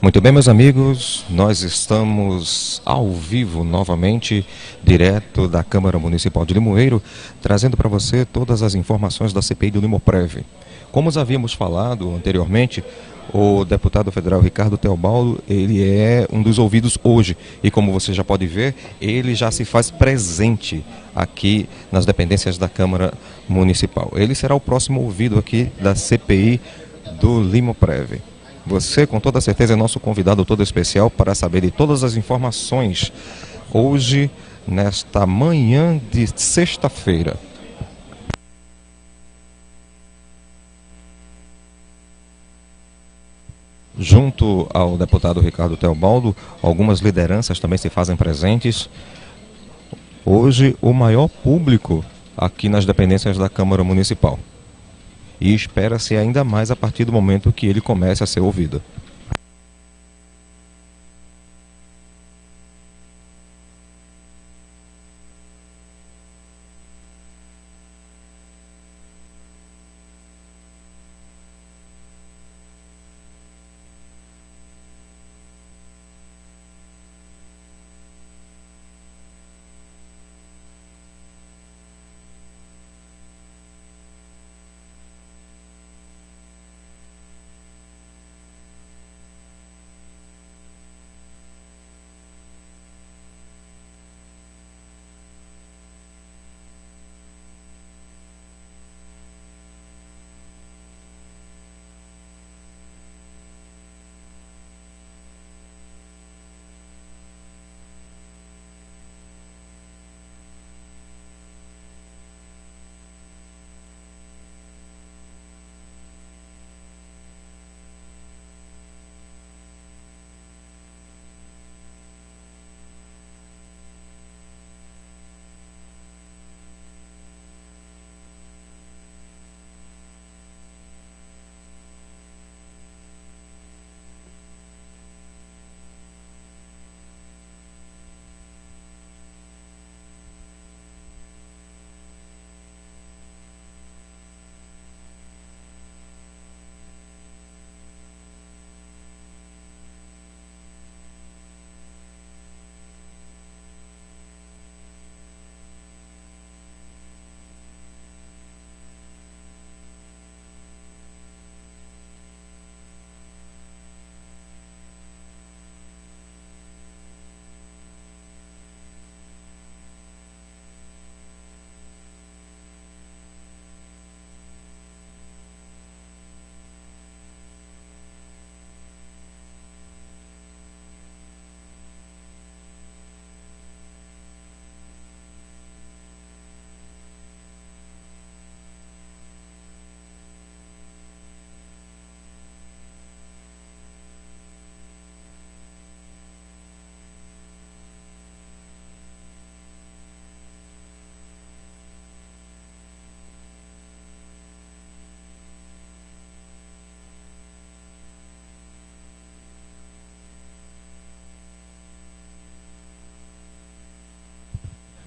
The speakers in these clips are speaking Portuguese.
Muito bem, meus amigos, nós estamos ao vivo novamente, direto da Câmara Municipal de Limoeiro, trazendo para você todas as informações da CPI do Limoprev. Como havíamos falado anteriormente, o deputado federal Ricardo Teobaldo, ele é um dos ouvidos hoje e, como você já pode ver, ele já se faz presente aqui nas dependências da Câmara Municipal. Ele será o próximo ouvido aqui da CPI do Limoprev. Você, com toda certeza, é nosso convidado todo especial para saber de todas as informações hoje, nesta manhã de sexta-feira. Junto ao deputado Ricardo Teobaldo, algumas lideranças também se fazem presentes. Hoje, o maior público aqui nas dependências da Câmara Municipal. E espera-se ainda mais a partir do momento que ele comece a ser ouvido.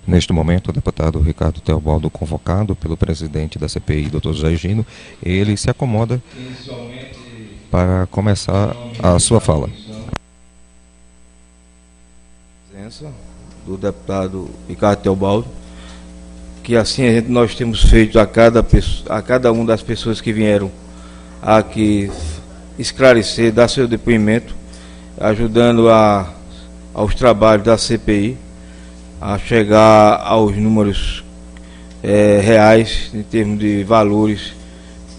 Neste momento, o deputado Ricardo Teobaldo, convocado pelo presidente da CPI, Dr. José Gino, ele se acomoda para começar a sua fala. Presença do deputado Ricardo Teobaldo, que assim nós temos feito a cada uma das pessoas que vieram aqui esclarecer, dar seu depoimento, ajudando aos trabalhos da CPI, a chegar aos números reais, em termos de valores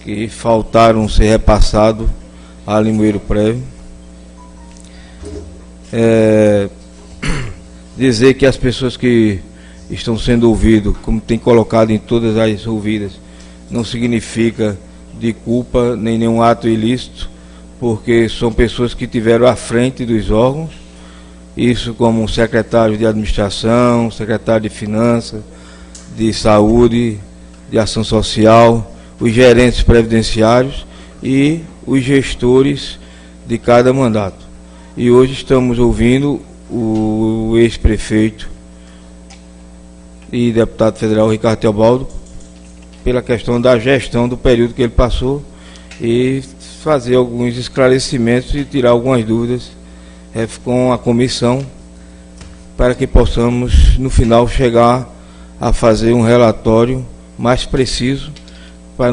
que faltaram ser repassados a Limoeiro Prev. Dizer que as pessoas que estão sendo ouvidas, como tem colocado em todas as ouvidas, não significa de culpa nem nenhum ato ilícito, porque são pessoas que tiveram à frente dos órgãos, isso como secretário de administração, secretário de finanças, de saúde, de ação social, os gerentes previdenciários e os gestores de cada mandato. E hoje estamos ouvindo o ex-prefeito e deputado federal Ricardo Teobaldo pela questão da gestão do período que ele passou e fazer alguns esclarecimentos e tirar algumas dúvidas com a comissão, para que possamos, no final, chegar a fazer um relatório mais preciso, para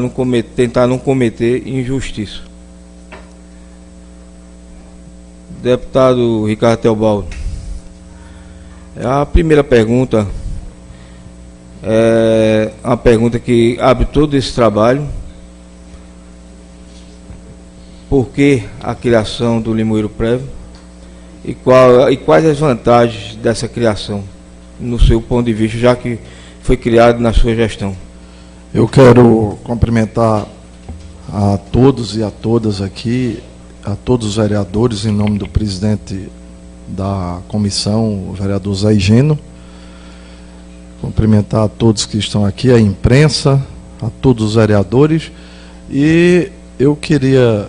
tentar não cometer injustiça. Deputado Ricardo Teobaldo, a primeira pergunta é uma pergunta que abre todo esse trabalho. Por que a criação do Limoeiro Prévio e quais as vantagens dessa criação, no seu ponto de vista, já que foi criado na sua gestão? Eu quero cumprimentar a todos e a todas aqui, a todos os vereadores, em nome do presidente da comissão, o vereador Zé Higino. Cumprimentar a todos que estão aqui, a imprensa, a todos os vereadores. E eu queria,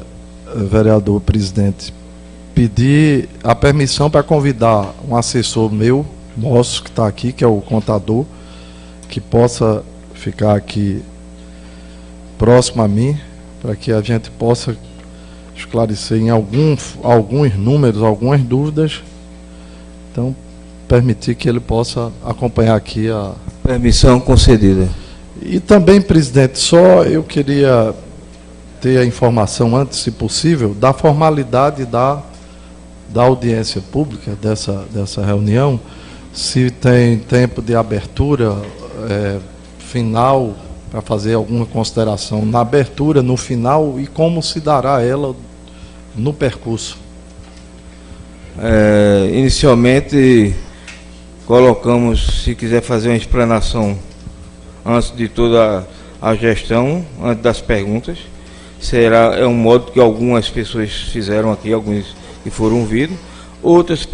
vereador presidente, pedir a permissão para convidar um assessor nosso que está aqui, que é o contador, que possa ficar aqui próximo a mim, para que a gente possa esclarecer em alguns números, algumas dúvidas. Então, permitir que ele possa acompanhar aqui a... Permissão concedida. E também, presidente, só eu queria ter a informação antes, se possível, da formalidade da audiência pública dessa reunião, se tem tempo de abertura final, para fazer alguma consideração na abertura, no final, e como se dará ela no percurso. Inicialmente, colocamos, se quiser fazer uma explanação antes de toda a gestão, antes das perguntas, é um modo que algumas pessoas fizeram aqui, alguns que foram ouvidos, outras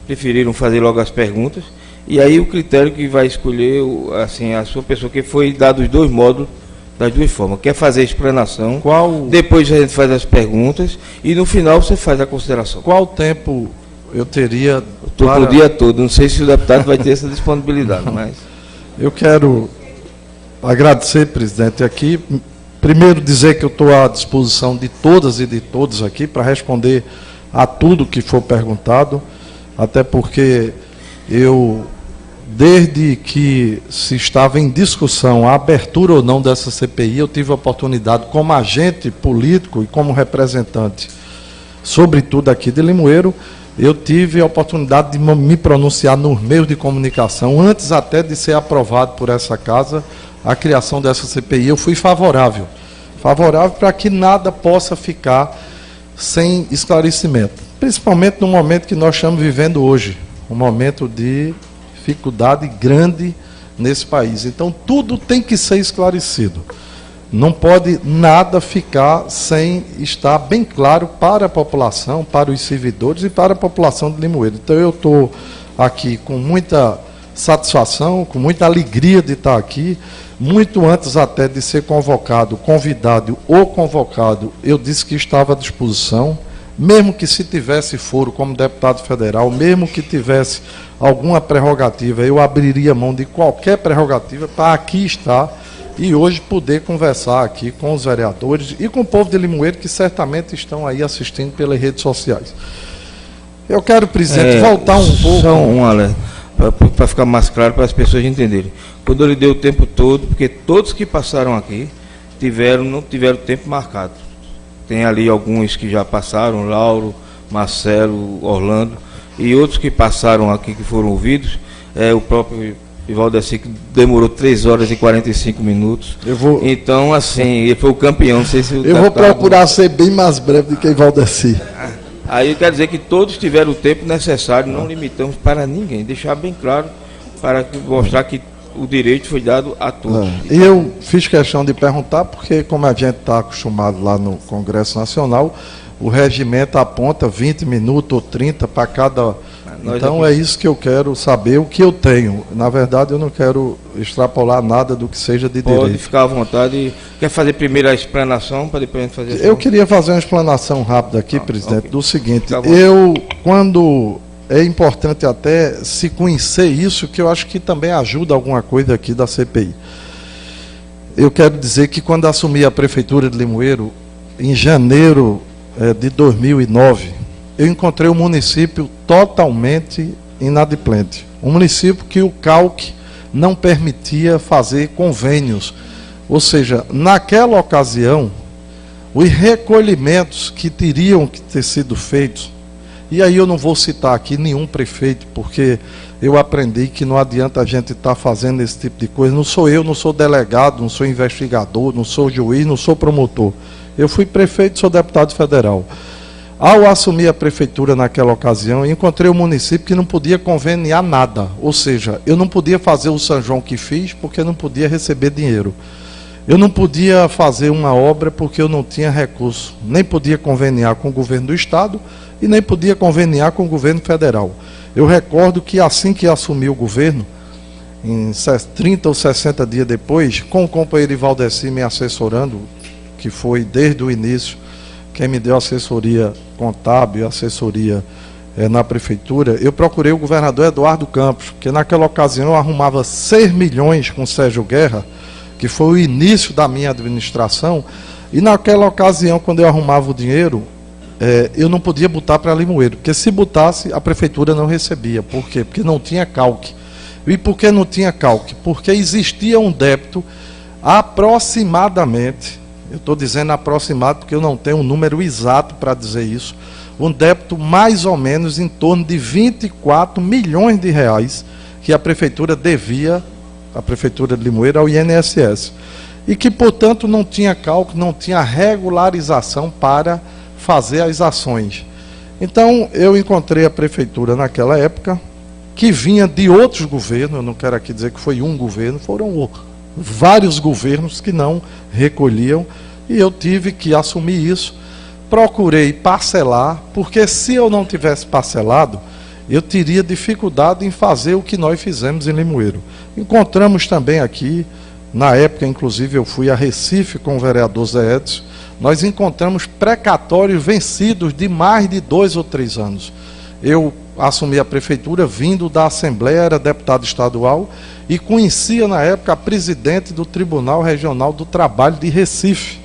preferiram fazer logo as perguntas, e aí o critério que vai escolher assim, a sua pessoa, que foi dado os dois módulos, das duas formas. Quer fazer a explanação, depois a gente faz as perguntas, e no final você faz a consideração. Qual tempo eu teria? O dia todo, não sei se o deputado vai ter essa disponibilidade, mas... Eu quero agradecer, presidente, aqui. Primeiro, dizer que eu estou à disposição de todas e de todos aqui para responder a tudo que for perguntado, até porque desde que se estava em discussão a abertura ou não dessa CPI, eu tive a oportunidade, como agente político e como representante, sobretudo aqui de Limoeiro, eu tive a oportunidade de me pronunciar nos meios de comunicação, antes até de ser aprovado por essa casa a criação dessa CPI. Eu fui favorável para que nada possa ficar sem esclarecimento, principalmente no momento que nós estamos vivendo hoje, um momento de dificuldade grande nesse país. Então, tudo tem que ser esclarecido. Não pode nada ficar sem estar bem claro para a população, para os servidores e para a população de Limoeiro. Então, eu estou aqui com muita satisfação, com muita alegria de estar aqui. Muito antes até de ser convidado ou convocado, eu disse que estava à disposição, mesmo que se tivesse foro como deputado federal, mesmo que tivesse alguma prerrogativa, eu abriria mão de qualquer prerrogativa para aqui estar e hoje poder conversar aqui com os vereadores e com o povo de Limoeiro, que certamente estão aí assistindo pelas redes sociais. Eu quero, presidente, voltar um pouco... Só um alerta, para ficar mais claro para as pessoas entenderem. Quando eu lhe dei o tempo todo, porque todos que passaram aqui não tiveram tempo marcado. Tem ali alguns que já passaram, Lauro, Marcelo, Orlando, e outros que passaram aqui, que foram ouvidos, o próprio Valdeci, que demorou 3 horas e 45 minutos. Então, assim, ele foi o campeão. Não sei se eu vou procurar ser bem mais breve do que Valdeci. Aí quer dizer que todos tiveram o tempo necessário, não limitamos para ninguém, deixar bem claro, para mostrar que o direito foi dado a todos. Eu fiz questão de perguntar, porque como a gente está acostumado lá no Congresso Nacional, o regimento aponta 20 minutos ou 30 para cada... Então é isso que eu quero saber, o que eu tenho. Na verdade, eu não quero extrapolar nada do que seja de direito. Pode ficar à vontade. Quer fazer primeiro a explanação, para depois a gente fazer... Eu queria fazer uma explanação rápida aqui, presidente, do seguinte. É importante até se conhecer isso, que eu acho que também ajuda alguma coisa aqui da CPI. Eu quero dizer que quando assumi a Prefeitura de Limoeiro, em janeiro de 2009, eu encontrei um município totalmente inadimplente. Um município que o CALC não permitia fazer convênios. Ou seja, naquela ocasião, os recolhimentos que teriam que ter sido feitos, e aí eu não vou citar aqui nenhum prefeito, porque eu aprendi que não adianta a gente estar fazendo esse tipo de coisa. Não sou eu, não sou delegado, não sou investigador, não sou juiz, não sou promotor. Eu fui prefeito, sou deputado federal. Ao assumir a prefeitura naquela ocasião, encontrei um município que não podia conveniar nada. Ou seja, eu não podia fazer o São João que fiz, porque não podia receber dinheiro. Eu não podia fazer uma obra porque eu não tinha recurso. Nem podia conveniar com o governo do estado e nem podia conveniar com o governo federal. Eu recordo que assim que assumi o governo, em 30 ou 60 dias depois, com o companheiro Valdeci me assessorando, que foi desde o início quem me deu assessoria contábil, assessoria na prefeitura, eu procurei o governador Eduardo Campos, que naquela ocasião eu arrumava 6 milhões com Sérgio Guerra, que foi o início da minha administração, e naquela ocasião, quando eu arrumava o dinheiro, eu não podia botar para Limoeiro, porque se botasse, a prefeitura não recebia. Por quê? Porque não tinha CALC. E por que não tinha CALC? Porque existia um débito aproximadamente, eu estou dizendo aproximado porque eu não tenho um número exato para dizer isso, um débito mais ou menos em torno de 24 milhões de reais que a prefeitura devia, a prefeitura de Limoeiro, ao INSS. E que, portanto, não tinha cálculo, não tinha regularização para fazer as ações. Então, eu encontrei a prefeitura naquela época, que vinha de outros governos, eu não quero aqui dizer que foi um governo, foram vários governos que não recolhiam, e eu tive que assumir isso. Procurei parcelar, porque se eu não tivesse parcelado, eu teria dificuldade em fazer o que nós fizemos em Limoeiro. Encontramos também aqui, na época, inclusive, eu fui a Recife com o vereador Zé Edson, nós encontramos precatórios vencidos de mais de 2 ou 3 anos. Eu assumi a prefeitura vindo da Assembleia, era deputado estadual, e conhecia na época a presidente do Tribunal Regional do Trabalho de Recife,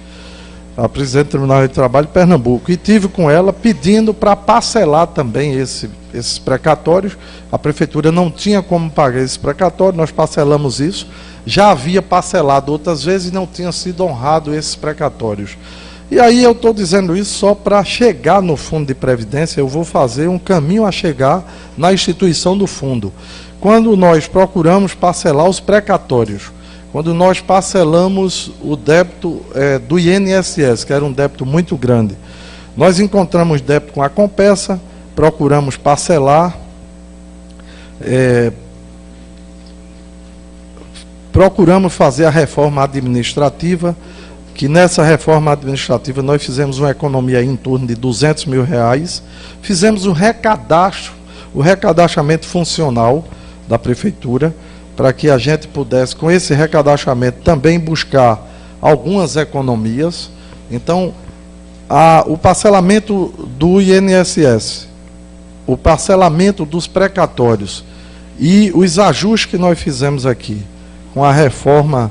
a presidente do Tribunal de Trabalho de Pernambuco, e tive com ela pedindo para parcelar também esses precatórios. A prefeitura não tinha como pagar esse precatório, nós parcelamos isso. Já havia parcelado outras vezes e não tinha sido honrado esses precatórios. E aí eu estou dizendo isso só para chegar no Fundo de Previdência, eu vou fazer um caminho a chegar na instituição do fundo. Quando nós procuramos parcelar os precatórios, quando nós parcelamos o débito do INSS, que era um débito muito grande, nós encontramos débito com a Compessa, procuramos parcelar, procuramos fazer a reforma administrativa, que nessa reforma administrativa nós fizemos uma economia em torno de R$200 mil, fizemos o recadastramento funcional da prefeitura, para que a gente pudesse, com esse recadastramento, também buscar algumas economias. Então, o parcelamento do INSS, o parcelamento dos precatórios e os ajustes que nós fizemos aqui, com a reforma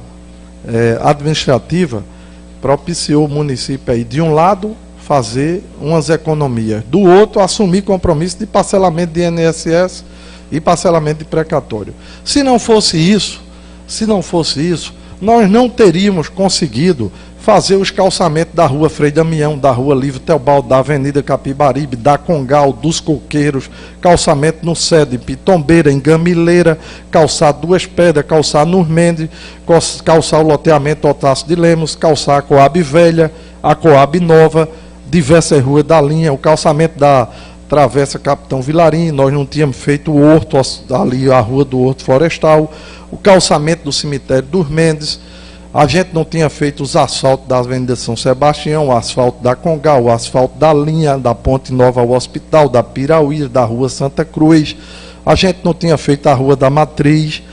administrativa, propiciou o município aí, de um lado, fazer umas economias, do outro, assumir compromisso de parcelamento de INSS e parcelamento de precatório. Se não fosse isso, nós não teríamos conseguido fazer os calçamentos da rua Frei Damião, da rua Livre Teobaldo, da Avenida Capibaribe, da Congal, dos Coqueiros, calçamento no Sede, Pitombeira, em Gamileira, calçar Duas Pedras, calçar Nur Mendes, calçar o loteamento Otácio de Lemos, calçar a Coab Velha, a Coab Nova, diversas ruas da linha, o calçamento da Travessa Capitão Vilarim, nós não tínhamos feito o horto ali, a rua do Horto Florestal, o calçamento do cemitério dos Mendes, a gente não tinha feito os asfaltos da Avenida São Sebastião, o asfalto da Congal, o asfalto da linha, da Ponte Nova ao Hospital, da Pirauí, da Rua Santa Cruz, a gente não tinha feito a Rua da Matriz,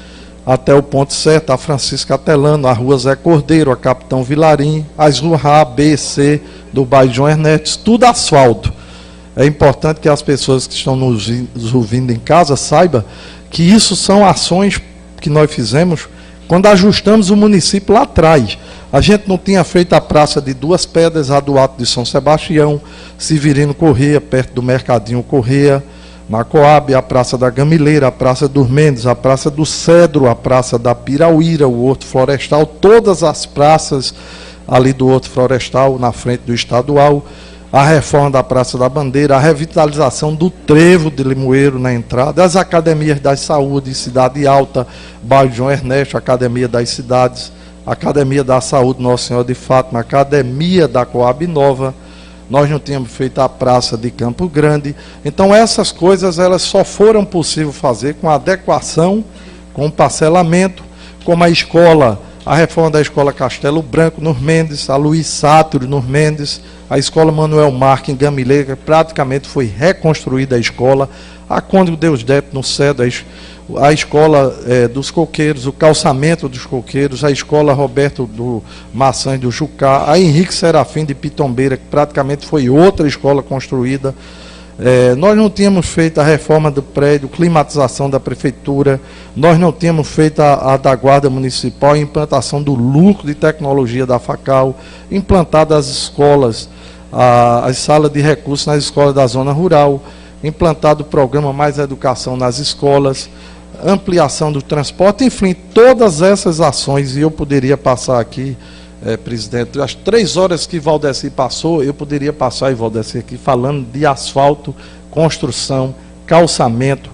até o ponto certo, a Francisca Atelano, a Rua Zé Cordeiro, a Capitão Vilarim, as ruas A, B, C, do bairro João Ernesto, tudo asfalto. É importante que as pessoas que estão nos ouvindo em casa saibam que isso são ações que nós fizemos quando ajustamos o município lá atrás. A gente não tinha feito a praça de Duas Pedras, a do Alto de São Sebastião, Severino Corrêa, perto do Mercadinho Corrêa, na Coab, a Praça da Gamileira, a Praça dos Mendes, a Praça do Cedro, a Praça da Pirauíra, o Horto Florestal, todas as praças ali do Horto Florestal, na frente do Estadual, a reforma da Praça da Bandeira, a revitalização do Trevo de Limoeiro na entrada, as academias das saúde, Cidade Alta, bairro João Ernesto, Academia das Cidades, Academia da Saúde Nossa Senhora de Fátima, Academia da Coab Nova. Nós não tínhamos feito a Praça de Campo Grande. Então essas coisas elas só foram possível fazer com adequação, com parcelamento, como a escola, a reforma da Escola Castelo Branco nos Mendes, a Luiz Sátiro nos Mendes, a Escola Manuel Marques em Gamileira, praticamente foi reconstruída a escola, a Conde Deusdedito no Cedo, a Escola dos Coqueiros, o calçamento dos Coqueiros, a Escola Roberto do Maçãs do Jucá, a Henrique Serafim de Pitombeira, que praticamente foi outra escola construída. Nós não tínhamos feito a reforma do prédio, climatização da prefeitura, nós não tínhamos feito a da Guarda Municipal, a implantação do lucro de tecnologia da FACAL, implantado as escolas, as salas de recursos nas escolas da zona rural, implantado o programa Mais Educação nas escolas, ampliação do transporte, enfim, todas essas ações, e eu poderia passar aqui, presidente, as 3 horas que Valdeci passou, eu poderia passar, e Valdeci aqui, falando de asfalto, construção, calçamento,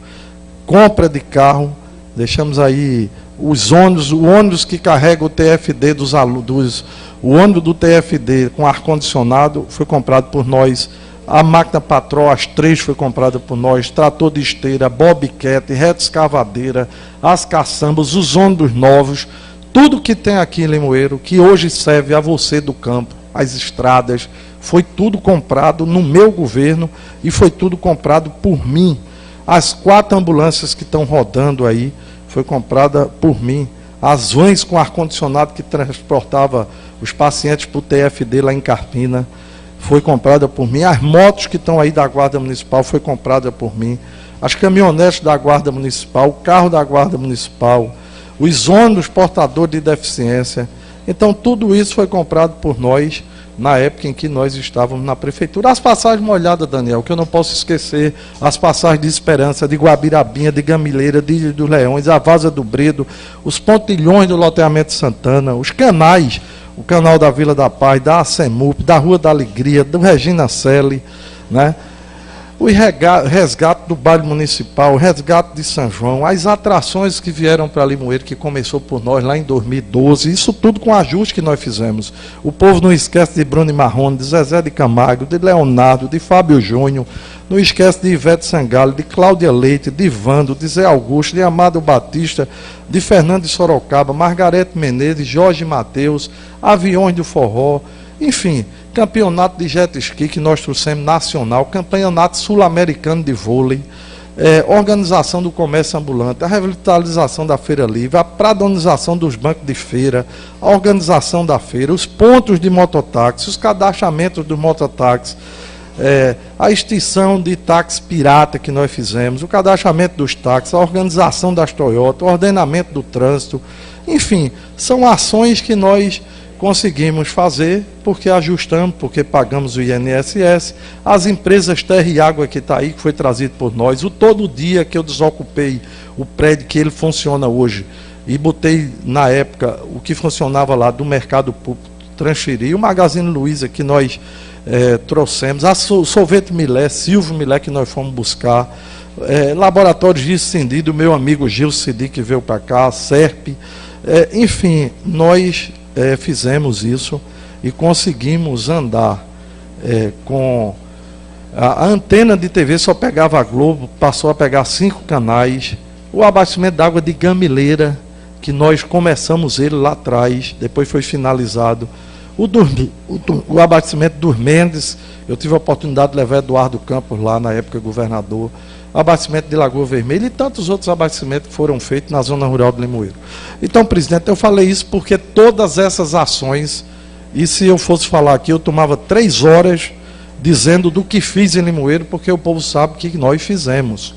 compra de carro, deixamos aí os ônibus, o ônibus que carrega o TFD dos alunos, o ônibus do TFD com ar-condicionado foi comprado por nós, a máquina Patrol, as 3 foi comprada por nós, trator de esteira, bobcat, reta escavadeira, as caçambas, os ônibus novos, tudo que tem aqui em Limoeiro, que hoje serve a você do campo, as estradas, foi tudo comprado no meu governo e foi tudo comprado por mim. As 4 ambulâncias que estão rodando aí, foi comprada por mim. As vans com ar-condicionado que transportava os pacientes para o TFD lá em Carpina, foi comprada por mim. As motos que estão aí da Guarda Municipal foi comprada por mim. As caminhonetes da Guarda Municipal, o carro da Guarda Municipal, os ônibus portadores de deficiência. Então, tudo isso foi comprado por nós na época em que nós estávamos na prefeitura. As passagens molhadas, Daniel, que eu não posso esquecer, as passagens de Esperança, de Guabirabinha, de Gamileira, de Ilha dos Leões, a Vaza do Bredo, os pontilhões do loteamento Santana, os canais, o canal da Vila da Paz, da ACEMUP, da Rua da Alegria, do Regina Selle, né? O resgate do bairro municipal, o resgate de São João, as atrações que vieram para Limoeiro, que começou por nós lá em 2012, isso tudo com ajuste que nós fizemos. O povo não esquece de Bruno Marrone, de Zezé de Camargo, de Leonardo, de Fábio Júnior, não esquece de Ivete Sangalo, de Cláudia Leite, de Vando, de Zé Augusto, de Amado Batista, de Fernando de Sorocaba, Margarete Menezes, Jorge Mateus, Aviões do Forró, enfim, campeonato de jet ski que nós trouxemos nacional, campeonato sul-americano de vôlei, organização do comércio ambulante, a revitalização da feira livre, a pradonização dos bancos de feira, a organização da feira, os pontos de mototáxi, os cadastramentos dos mototáxis, a extinção de táxi pirata que nós fizemos, o cadastramento dos táxis, a organização das Toyota, o ordenamento do trânsito, enfim, são ações que nós conseguimos fazer porque ajustamos, porque pagamos o INSS, as empresas Terra e Água que está aí, que foi trazido por nós, o todo dia que eu desocupei o prédio que ele funciona hoje e botei na época o que funcionava lá do mercado público, transferi, o Magazine Luiza que nós trouxemos, a Sorvete Milé, Silvio Milé que nós fomos buscar, Laboratório Gil Cindi, do meu amigo Gil Cindi que veio para cá, a SERP, enfim, nós fizemos isso e conseguimos andar com a antena de TV, só pegava a Globo, passou a pegar 5 canais, o abastecimento d'água de Gamileira, que nós começamos ele lá atrás, depois foi finalizado, o abastecimento dos Mendes, eu tive a oportunidade de levar Eduardo Campos lá, na época governador, abastecimento de Lagoa Vermelha e tantos outros abastecimentos que foram feitos na zona rural de Limoeiro. Então, presidente, eu falei isso porque todas essas ações, e se eu fosse falar aqui, eu tomava 3 horas dizendo do que fiz em Limoeiro, porque o povo sabe que nós fizemos.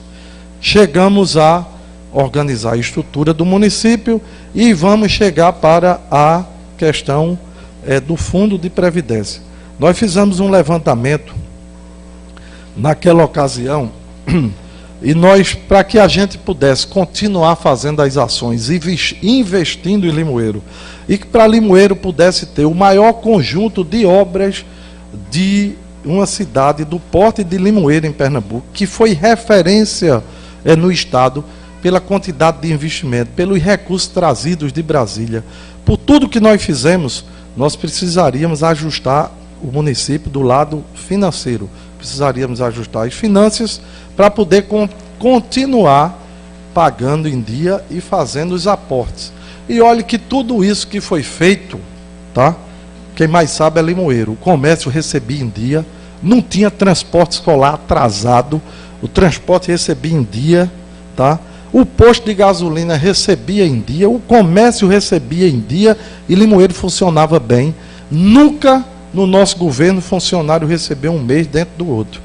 Chegamos a organizar a estrutura do município e vamos chegar para a questão do Fundo de Previdência. Nós fizemos um levantamento naquela ocasião e nós, para que a gente pudesse continuar fazendo as ações e investindo em Limoeiro, e que para Limoeiro pudesse ter o maior conjunto de obras de uma cidade do porte de Limoeiro em Pernambuco, que foi referência no estado pela quantidade de investimento, pelos recursos trazidos de Brasília. Por tudo que nós fizemos, nós precisaríamos ajustar o município do lado financeiro, precisaríamos ajustar as finanças para poder continuar pagando em dia e fazendo os aportes. E olhe que tudo isso que foi feito, tá? Quem mais sabe é Limoeiro. O comércio recebia em dia, não tinha transporte escolar atrasado, o transporte recebia em dia, tá? O posto de gasolina recebia em dia, o comércio recebia em dia e Limoeiro funcionava bem. Nunca no nosso governo funcionário recebeu um mês dentro do outro.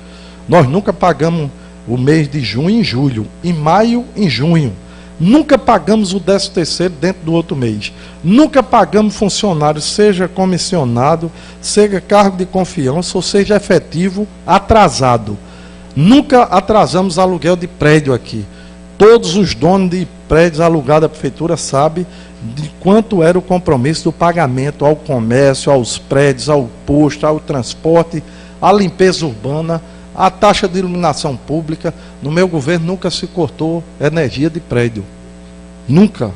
Nós nunca pagamos o mês de junho em julho, em maio em junho. Nunca pagamos o 13º dentro do outro mês. Nunca pagamos funcionário, seja comissionado, seja cargo de confiança, ou seja efetivo, atrasado. Nunca atrasamos aluguel de prédio aqui. Todos os donos de prédios alugados à prefeitura sabem de quanto era o compromisso do pagamento ao comércio, aos prédios, ao posto, ao transporte, à limpeza urbana, à taxa de iluminação pública. No meu governo nunca se cortou energia de prédio. Nunca.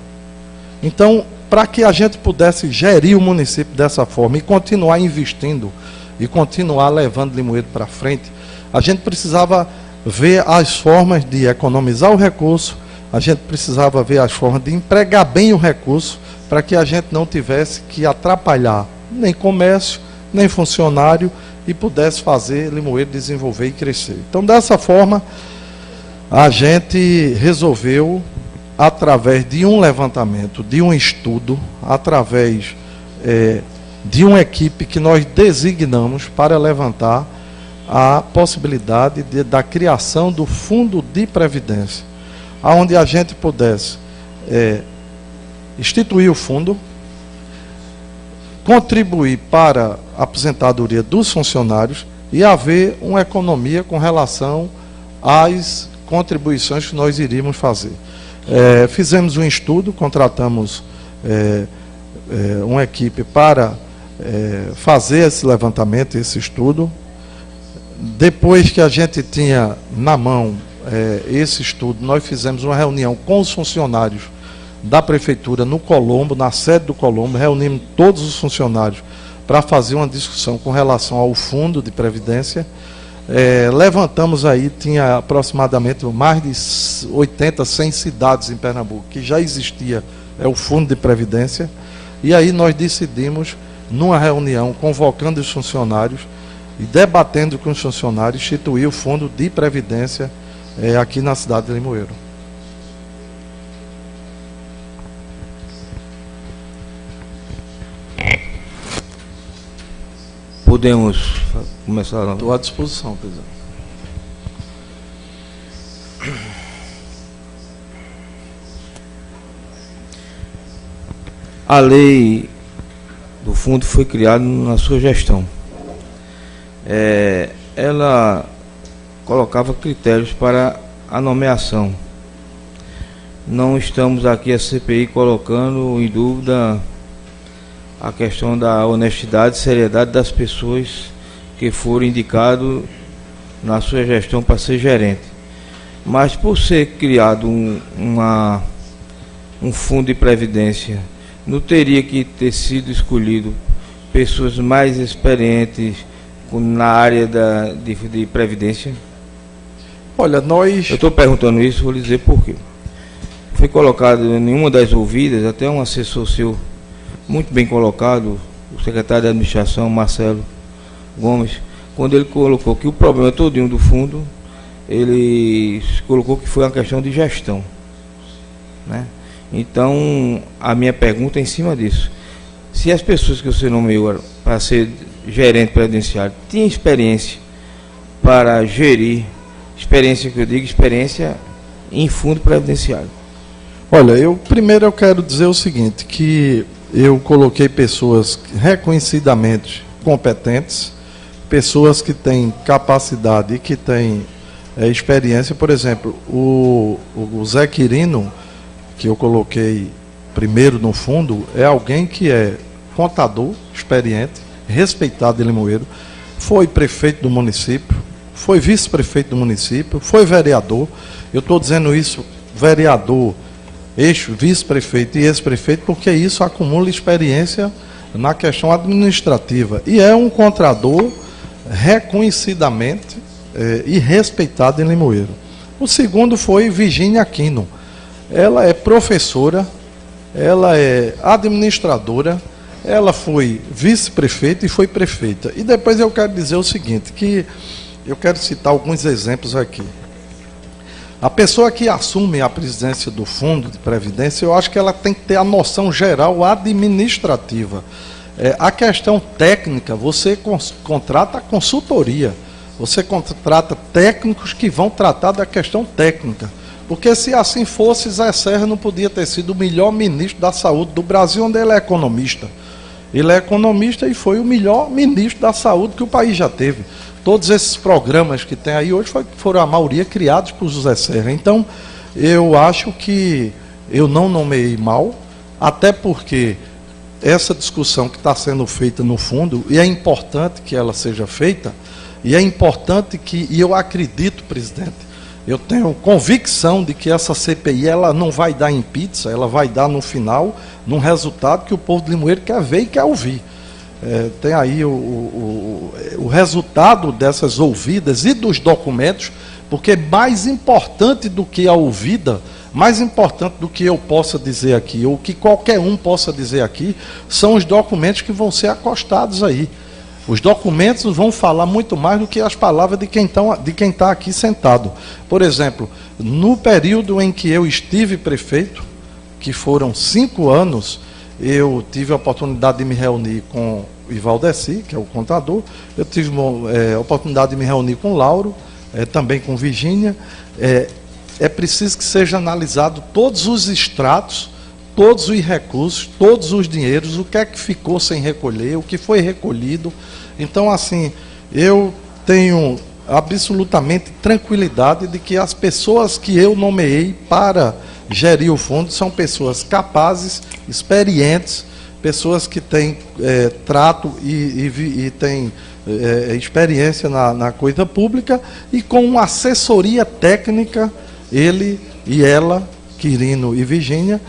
Então, para que a gente pudesse gerir o município dessa forma e continuar investindo e continuar levando Limoeiro para frente, a gente precisava ver as formas de economizar o recurso, a gente precisava ver as formas de empregar bem o recurso, para que a gente não tivesse que atrapalhar nem comércio, nem funcionário, e pudesse fazer Limoeiro desenvolver e crescer. Então, dessa forma, a gente resolveu, através de um levantamento, de um estudo, através de uma equipe que nós designamos para levantar a possibilidade da criação do Fundo de Previdência, onde a gente pudesse instituir o fundo, contribuir para a aposentadoria dos funcionários e haver uma economia com relação às contribuições que nós iríamos fazer. Fizemos um estudo, contratamos uma equipe para fazer esse levantamento, esse estudo. Depois que a gente tinha na mão esse estudo, nós fizemos uma reunião com os funcionários da prefeitura no Colombo, na sede do Colombo, reunimos todos os funcionários para fazer uma discussão com relação ao fundo de previdência. Levantamos aí, tinha aproximadamente mais de 80, 100 cidades em Pernambuco que já existia o fundo de previdência, e aí nós decidimos, numa reunião, convocando os funcionários e debatendo com os funcionários, instituir o fundo de previdência aqui na cidade de Limoeiro. Podemos começar? Estou à disposição, presidente. A lei do fundo foi criada na sua gestão. Ela colocava critérios para a nomeação. Não estamos aqui, a CPI, colocando em dúvida a questão da honestidade e seriedade das pessoas que foram indicadas na sua gestão para ser gerente. Mas por ser criado um fundo de previdência, não teria que ter sido escolhido pessoas mais experientes na área de previdência? Olha, nós... Eu estou perguntando isso, vou lhe dizer por quê. Foi colocado em uma das ouvidas, até um assessor seu, muito bem colocado, o secretário de administração, Marcelo Gomes, quando ele colocou que o problema todinho do fundo, ele colocou que foi uma questão de gestão, né? Então, a minha pergunta é em cima disso. Se as pessoas que você nomeou para ser gerente previdenciário tinham experiência para gerir, experiência que eu digo, experiência em fundo previdenciário. Olha, primeiro eu quero dizer o seguinte, que eu coloquei pessoas reconhecidamente competentes, pessoas que têm capacidade e que têm experiência. Por exemplo, o Zé Quirino, que eu coloquei primeiro no fundo, é alguém que é contador, experiente, respeitado em Limoeiro, foi prefeito do município, foi vice-prefeito do município, foi vereador. Eu estou dizendo isso, vereador, vice-prefeito e ex-prefeito, porque isso acumula experiência na questão administrativa. E é um contador reconhecidamente e respeitado em Limoeiro. O segundo foi Virgínia Aquino. Ela é professora, ela é administradora, ela foi vice-prefeita e foi prefeita. E depois eu quero dizer o seguinte, que eu quero citar alguns exemplos aqui. A pessoa que assume a presidência do Fundo de Previdência, eu acho que ela tem que ter a noção geral administrativa. A questão técnica, você contrata a consultoria, você contrata técnicos que vão tratar da questão técnica. Porque se assim fosse, Zé Serra não podia ter sido o melhor ministro da saúde do Brasil, onde ele é economista. Ele é economista e foi o melhor ministro da saúde que o país já teve. Todos esses programas que tem aí hoje foram a maioria criados por José Serra. Então, eu acho que eu não nomeei mal, até porque essa discussão que está sendo feita no fundo, e é importante que ela seja feita, e é importante que, e eu acredito, presidente, eu tenho convicção de que essa CPI ela não vai dar em pizza, ela vai dar no final, num resultado que o povo de Limoeiro quer ver e quer ouvir. Tem aí o resultado dessas ouvidas e dos documentos, porque mais importante do que a ouvida, mais importante do que eu possa dizer aqui, ou que qualquer um possa dizer aqui, são os documentos que vão ser acostados aí. Os documentos vão falar muito mais do que as palavras de quem está aqui sentado. Por exemplo, no período em que eu estive prefeito, que foram 5 anos, eu tive a oportunidade de me reunir com o Ivaldeci, que é o contador, eu tive a oportunidade de me reunir com o Lauro, também com Virgínia. É preciso que seja analisado todos os extratos, todos os recursos, todos os dinheiros, o que é que ficou sem recolher, o que foi recolhido. Então, assim, eu tenho absolutamente tranquilidade de que as pessoas que eu nomeei para gerir o fundo são pessoas capazes, experientes, pessoas que têm trato e têm experiência na coisa pública e com uma assessoria técnica, ele e ela, Quirino e Virgínia,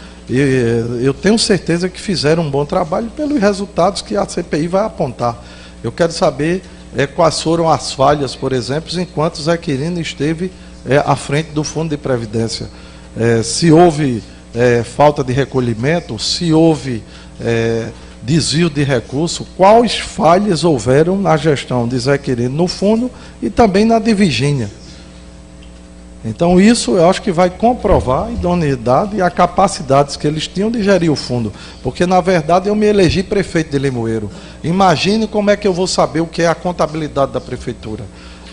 eu tenho certeza que fizeram um bom trabalho pelos resultados que a CPI vai apontar. Eu quero saber quais foram as falhas, por exemplo, enquanto Zé Quirino esteve à frente do Fundo de Previdência. Se houve falta de recolhimento, se houve desvio de recurso, quais falhas houveram na gestão de Zé Quirino no fundo e também na de Virgínia. Então isso eu acho que vai comprovar a idoneidade e a capacidade que eles tinham de gerir o fundo, porque na verdade eu me elegi prefeito de Limoeiro. Imagine como é que eu vou saber o que é a contabilidade da prefeitura.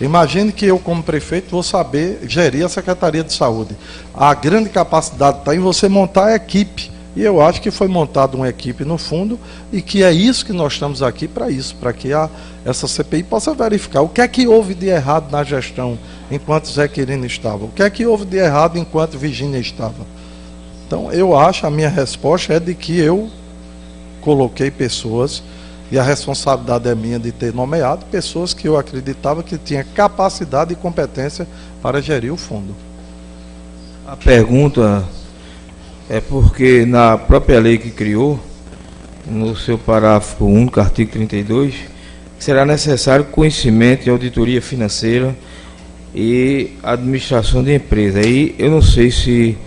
Imagine que eu, como prefeito, vou saber gerir a Secretaria de Saúde. A grande capacidade está em você montar a equipe. E eu acho que foi montada uma equipe no fundo e que é isso que nós estamos aqui para isso, para que essa CPI possa verificar o que é que houve de errado na gestão enquanto Zé Quirino estava, o que é que houve de errado enquanto Virgínia estava. Então, eu acho, a minha resposta é de que eu coloquei pessoas, e a responsabilidade é minha de ter nomeado pessoas que eu acreditava que tinham capacidade e competência para gerir o fundo. A pergunta é porque na própria lei que criou, no seu parágrafo único, artigo 32, será necessário conhecimento de auditoria financeira e administração de empresa. Aí eu não sei se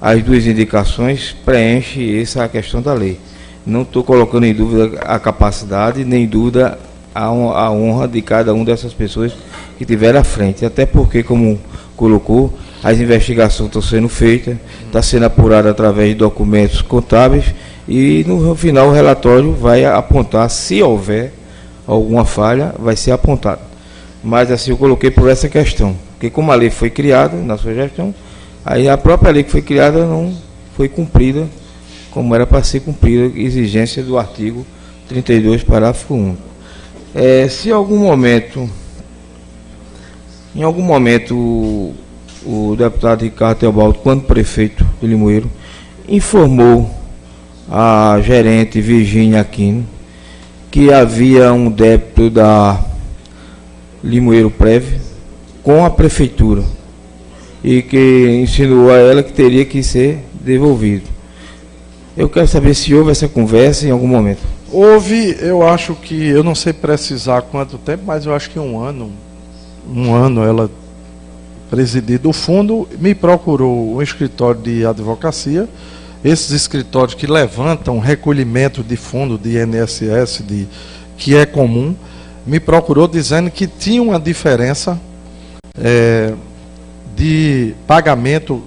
as duas indicações preenchem essa questão da lei. Não estou colocando em dúvida a capacidade, nem em dúvida a honra de cada uma dessas pessoas que estiveram à frente. Até porque, como colocou, as investigações estão sendo feitas, está sendo apurada através de documentos contábeis e no final o relatório vai apontar, se houver alguma falha, vai ser apontado. Mas assim eu coloquei por essa questão, porque como a lei foi criada na sua gestão, aí a própria lei que foi criada não foi cumprida como era para ser cumprida a exigência do artigo 32, parágrafo 1. Se em algum momento o deputado Ricardo Teobaldo, quando prefeito de Limoeiro, informou a gerente Virgínia Aquino que havia um débito da Limoeiro Prev com a prefeitura e que insinuou a ela que teria que ser devolvido. Eu quero saber se houve essa conversa em algum momento. Houve, eu acho que, eu não sei precisar quanto tempo, mas eu acho que um ano ela presidindo o fundo, me procurou um escritório de advocacia, esses escritórios que levantam recolhimento de fundo de INSS, que é comum, me procurou dizendo que tinha uma diferença de pagamento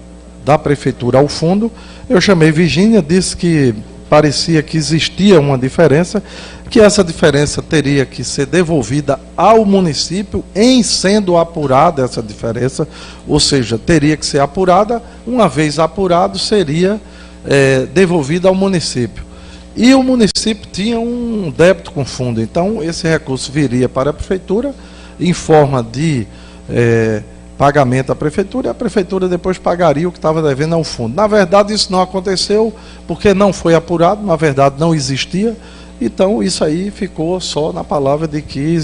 da prefeitura ao fundo. Eu chamei Virgínia, disse que parecia que existia uma diferença, que essa diferença teria que ser devolvida ao município em sendo apurada essa diferença, ou seja, teria que ser apurada, uma vez apurado seria devolvida ao município. E o município tinha um débito com fundo, então esse recurso viria para a prefeitura em forma de pagamento à prefeitura, e a prefeitura depois pagaria o que estava devendo ao fundo. Na verdade, isso não aconteceu, porque não foi apurado, na verdade não existia, então isso aí ficou só na palavra de que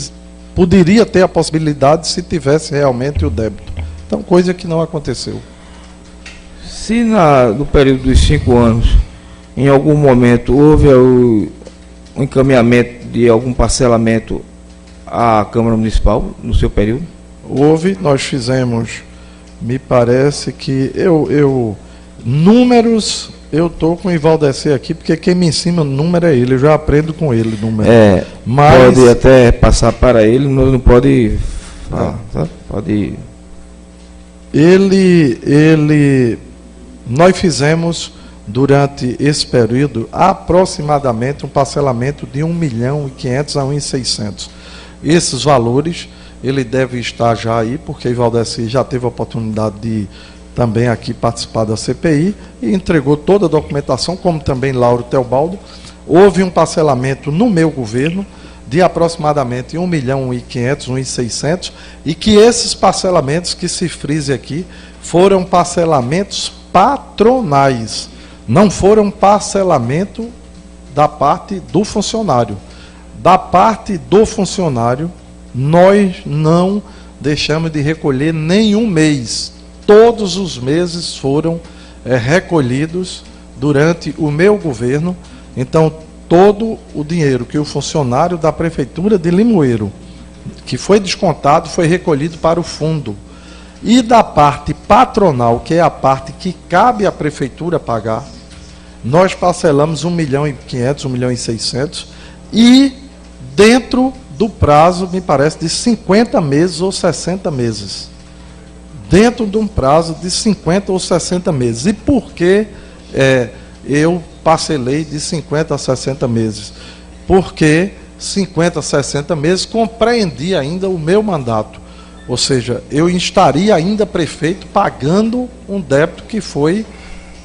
poderia ter a possibilidade se tivesse realmente o débito. Então, coisa que não aconteceu. Se no período dos 5 anos, em algum momento, houve o encaminhamento de algum parcelamento à Câmara Municipal, no seu período? Houve, nós fizemos, me parece que números, eu estou com o Ivaldecir aqui, porque quem me ensina número é ele, eu já aprendo com ele número. Mas pode até passar para ele, não pode falar, tá? Pode. Nós fizemos, durante esse período, aproximadamente um parcelamento de 1.500.000 a 1.600.000. Esses valores, ele deve estar já aí, porque Ivaldecir já teve a oportunidade de também aqui participar da CPI e entregou toda a documentação, como também Lauro Teobaldo. Houve um parcelamento no meu governo de aproximadamente 1.500.000, 1.600.000, e que esses parcelamentos, que se frise aqui, foram parcelamentos patronais, não foram parcelamento da parte do funcionário. Da parte do funcionário, nós não deixamos de recolher nenhum mês. Todos os meses foram recolhidos durante o meu governo. Então, todo o dinheiro que o funcionário da Prefeitura de Limoeiro, que foi descontado, foi recolhido para o fundo. E da parte patronal, que é a parte que cabe à Prefeitura pagar, nós parcelamos 1.500.000, 1.600.000, e dentro do prazo, me parece, de 50 meses ou 60 meses. Dentro de um prazo de 50 ou 60 meses. E por que eu parcelei de 50 a 60 meses? Porque 50 a 60 meses compreendia ainda o meu mandato. Ou seja, eu estaria ainda prefeito pagando um débito que foi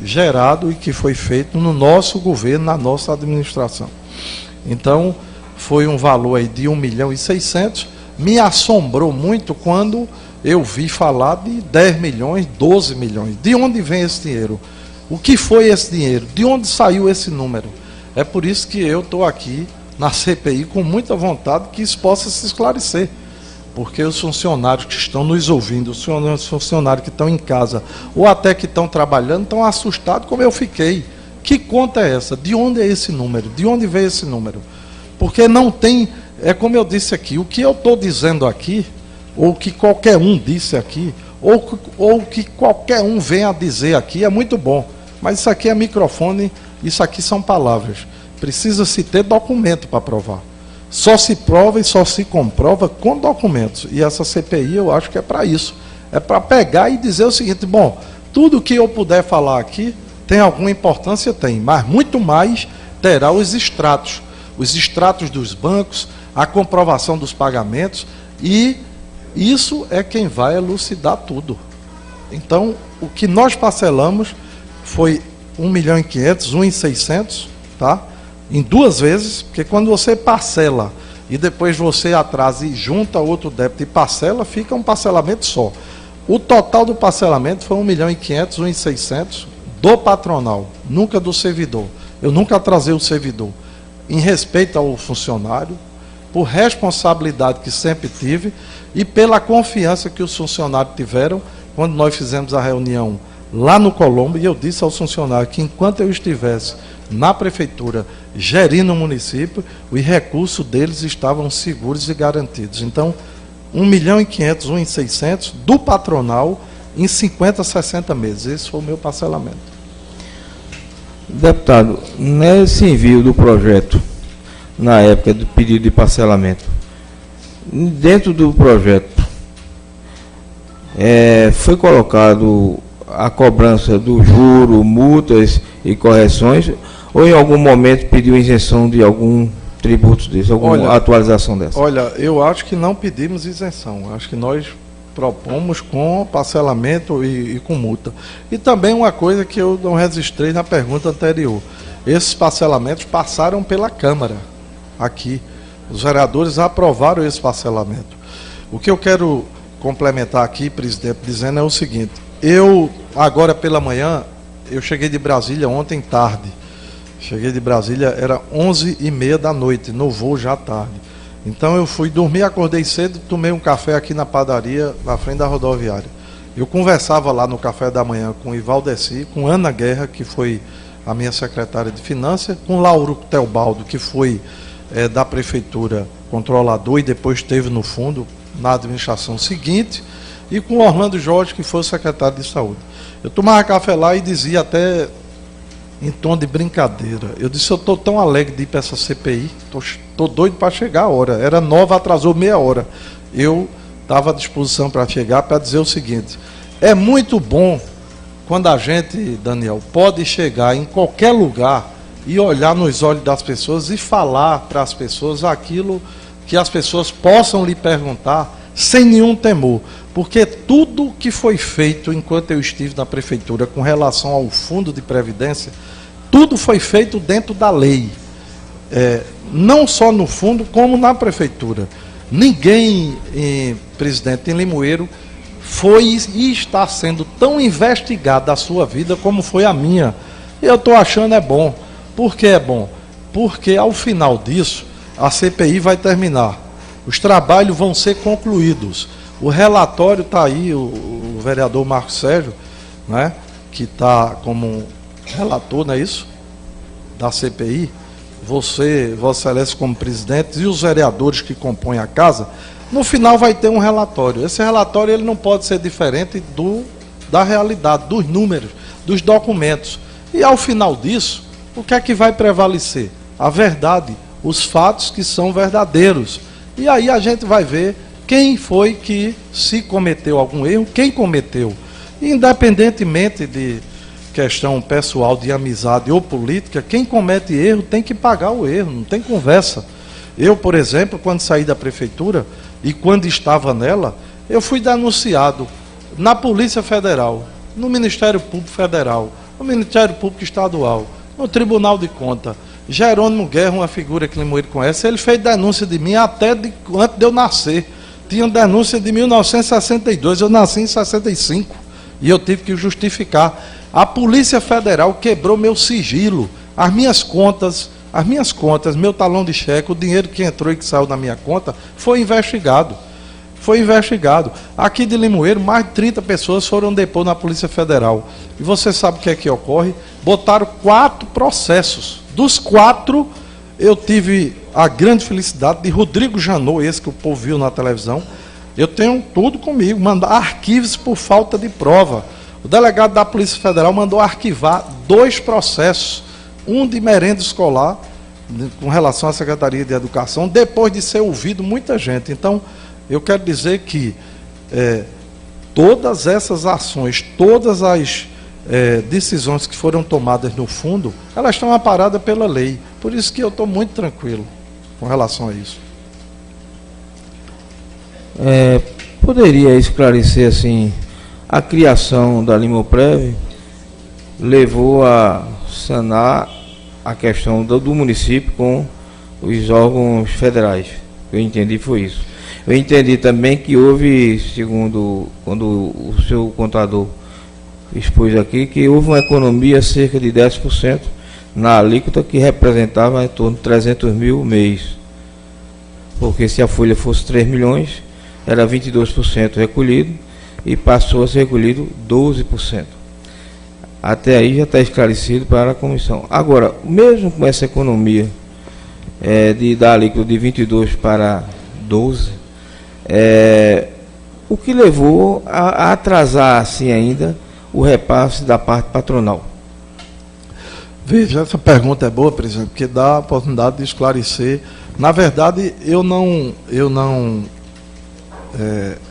gerado e que foi feito no nosso governo, na nossa administração. Então, foi um valor aí de 1.600.000. Me assombrou muito quando eu vi falar de 10 milhões, 12 milhões. De onde vem esse dinheiro? O que foi esse dinheiro? De onde saiu esse número? É por isso que eu estou aqui na CPI com muita vontade que isso possa se esclarecer. Porque os funcionários que estão nos ouvindo, os funcionários que estão em casa, ou até que estão trabalhando, estão assustados como eu fiquei. Que conta é essa? De onde é esse número? De onde veio esse número? Porque não tem, como eu disse aqui, o que eu estou dizendo aqui, ou que qualquer um disse aqui, ou que qualquer um venha a dizer aqui, é muito bom. Mas isso aqui é microfone, isso aqui são palavras. Precisa-se ter documento para provar. Só se prova e só se comprova com documentos. E essa CPI eu acho que é para isso. É para pegar e dizer o seguinte, bom, tudo que eu puder falar aqui tem alguma importância? Tem, mas muito mais terá os extratos. Os extratos dos bancos, a comprovação dos pagamentos, e isso é quem vai elucidar tudo. Então, o que nós parcelamos foi 1.500.000, 1.600.000, tá? Em 2 vezes, porque quando você parcela e depois você atrasa e junta outro débito e parcela, fica um parcelamento só. O total do parcelamento foi 1.500.000, 1.600.000 do patronal, nunca do servidor. Eu nunca atrasei o servidor. Em respeito ao funcionário, por responsabilidade que sempre tive e pela confiança que os funcionários tiveram quando nós fizemos a reunião lá no Colombo, e eu disse aos funcionários que enquanto eu estivesse na prefeitura gerindo o município, os recursos deles estavam seguros e garantidos. Então, 1.500.000, 1.600.000 do patronal em 50, 60 meses. Esse foi o meu parcelamento. Deputado, nesse envio do projeto, na época do pedido de parcelamento, dentro do projeto, foi colocado a cobrança do juro, multas e correções, ou em algum momento pediu isenção de algum tributo desse, alguma atualização dessa? Olha, eu acho que não pedimos isenção, acho que nós propomos com parcelamento e com multa. E também uma coisa que eu não registrei na pergunta anterior, esses parcelamentos passaram pela Câmara, aqui, os vereadores aprovaram esse parcelamento. O que eu quero complementar aqui, presidente, dizendo é o seguinte: eu, agora pela manhã, eu cheguei de Brasília ontem tarde. Cheguei de Brasília, era 11h30 da noite, no voo já tarde. Então eu fui dormir, acordei cedo, tomei um café aqui na padaria, na frente da rodoviária. Eu conversava lá no café da manhã com o Ivaldeci, com Ana Guerra, que foi a minha secretária de Finanças, com Lauro Teobaldo, que foi da prefeitura controlador e depois esteve no fundo, na administração seguinte, e com Orlando Jorge, que foi o secretário de Saúde. Eu tomava café lá e dizia até em tom de brincadeira, eu disse: eu estou tão alegre de ir para essa CPI, estou doido para chegar a hora, era 9, atrasou meia hora. Eu estava à disposição para chegar, para dizer o seguinte: é muito bom quando a gente, Daniel, pode chegar em qualquer lugar e olhar nos olhos das pessoas e falar para as pessoas aquilo que as pessoas possam lhe perguntar sem nenhum temor, porque tudo que foi feito enquanto eu estive na prefeitura com relação ao fundo de previdência, tudo foi feito dentro da lei, não só no fundo como na prefeitura. Ninguém, presidente, em Limoeiro foi e está sendo tão investigado a sua vida como foi a minha. Eu estou achando bom. Por que é bom? Porque ao final disso a CPI vai terminar, os trabalhos vão ser concluídos, o relatório está aí, o vereador Marcos Sérgio, né, que está como relator, não é isso? Da CPI, você, Vossa Excelência, como presidente, e os vereadores que compõem a casa, no final vai ter um relatório. Esse relatório ele não pode ser diferente da realidade, dos números, dos documentos. E ao final disso, o que é que vai prevalecer? A verdade, os fatos que são verdadeiros. E aí a gente vai ver quem foi que, se cometeu algum erro, quem cometeu. Independentemente de questão pessoal, de amizade ou política, quem comete erro tem que pagar o erro, não tem conversa. Eu, por exemplo, quando saí da prefeitura e quando estava nela, eu fui denunciado na Polícia Federal, no Ministério Público Federal, no Ministério Público Estadual, no Tribunal de Contas. Jerônimo Guerra, uma figura que Limoeiro conhece, ele fez denúncia de mim até antes de eu nascer. Tinha denúncia de 1962, eu nasci em 65 e eu tive que justificar. A Polícia Federal quebrou meu sigilo, as minhas contas, meu talão de cheque, o dinheiro que entrou e que saiu da minha conta, foi investigado. Foi investigado. Aqui de Limoeiro, mais de 30 pessoas foram depor na Polícia Federal. E você sabe o que é que ocorre? Botaram 4 processos. Dos 4, eu tive a grande felicidade de Rodrigo Janot, esse que o povo viu na televisão. Eu tenho tudo comigo, mandar arquivos por falta de prova. O delegado da Polícia Federal mandou arquivar 2 processos. Um de merenda escolar, com relação à Secretaria de Educação, depois de ser ouvido muita gente. Então, eu quero dizer que todas essas ações, todas as decisões que foram tomadas no fundo, elas estão amparadas pela lei. Por isso que eu estou muito tranquilo com relação a isso. Poderia esclarecer assim a criação da Limoprev? levou a sanar a questão do município com os órgãos federais. Eu entendi foi isso. Eu entendi também que houve, segundo quando o seu contador expôs aqui, que houve uma economia cerca de 10% na alíquota, que representava em torno de 300 mil mês. Porque se a folha fosse 3 milhões, era 22% recolhido e passou a ser recolhido 12%. Até aí já está esclarecido para a comissão. Agora, mesmo com essa economia da alíquota de 22 para 12, o que levou a atrasar assim ainda o repasse da parte patronal? Veja, essa pergunta é boa, presidente, porque dá a oportunidade de esclarecer. Na verdade, eu não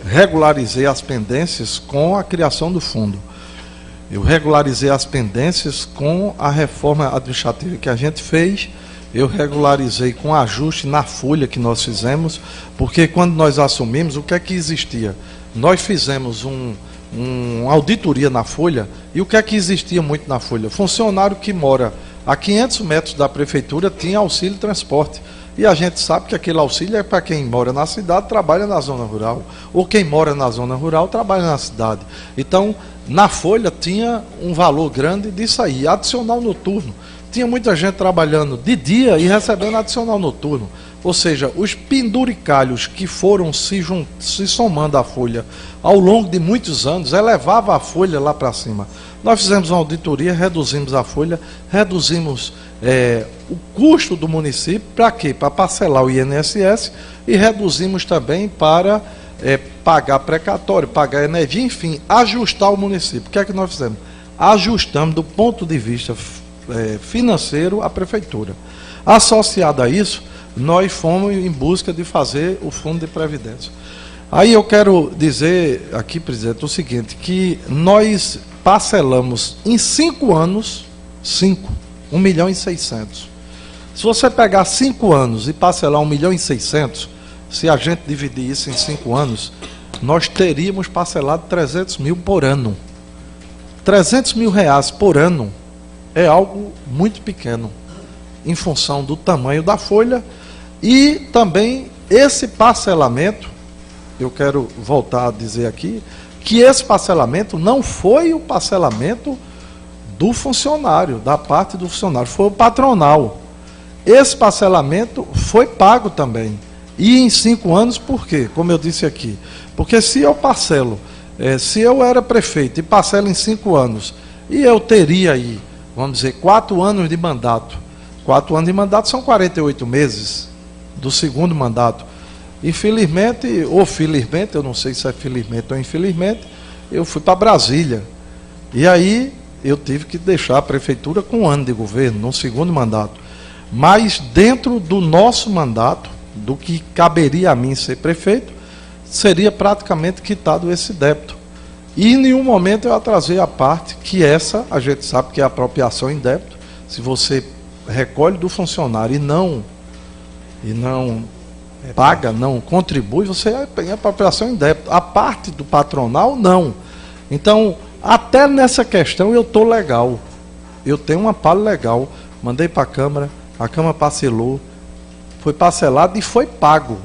regularizei as pendências com a criação do fundo. Eu regularizei as pendências com a reforma administrativa que a gente fez. Eu regularizei com ajuste na folha que nós fizemos, porque quando nós assumimos, o que é que existia? Nós fizemos uma auditoria na folha, e o que é que existia muito na folha? Funcionário que mora a 500 metros da prefeitura tinha auxílio transporte. E a gente sabe que aquele auxílio é para quem mora na cidade, trabalha na zona rural. Ou quem mora na zona rural, trabalha na cidade. Então, na folha tinha um valor grande disso aí. Adicional noturno. Tinha muita gente trabalhando de dia e recebendo adicional noturno. Ou seja, os penduricalhos que foram se somando à folha ao longo de muitos anos, elevava a folha lá para cima. Nós fizemos uma auditoria, reduzimos a folha, reduzimos o custo do município, para quê? Para parcelar o INSS, e reduzimos também para pagar precatório, pagar energia, enfim, ajustar o município. O que é que nós fizemos? Ajustamos do ponto de vista financeiro a prefeitura. Associado a isso, nós fomos em busca de fazer o fundo de previdência. Aí eu quero dizer aqui, presidente, o seguinte, que nós parcelamos em 5 anos, 1 milhão e 600. Se você pegar 5 anos e parcelar 1 milhão e 600, se a gente dividir isso em 5 anos, nós teríamos parcelado 300 mil por ano. 300 mil reais por ano é algo muito pequeno, em função do tamanho da folha, e também esse parcelamento, eu quero voltar a dizer aqui, que esse parcelamento não foi o parcelamento do funcionário, da parte do funcionário, foi o patronal. Esse parcelamento foi pago também. E em 5 anos, por quê? Como eu disse aqui, porque se eu parcelo, se eu era prefeito e parcelo em 5 anos, e eu teria aí, vamos dizer, 4 anos de mandato. 4 anos de mandato são 48 meses do segundo mandato. Infelizmente, ou felizmente, eu não sei se é felizmente ou infelizmente, eu fui para Brasília. E aí eu tive que deixar a prefeitura com 1 ano de governo, no segundo mandato. Mas dentro do nosso mandato, do que caberia a mim ser prefeito, seria praticamente quitado esse débito. E em nenhum momento eu atrasei a parte que essa, a gente sabe que é apropriação em débito. Se você recolhe do funcionário e não paga, não contribui, você tem apropriação em débito. A parte do patronal, não. Então, até nessa questão eu estou legal. Eu tenho uma palha legal. Mandei para a Câmara parcelou, foi parcelado e foi pago.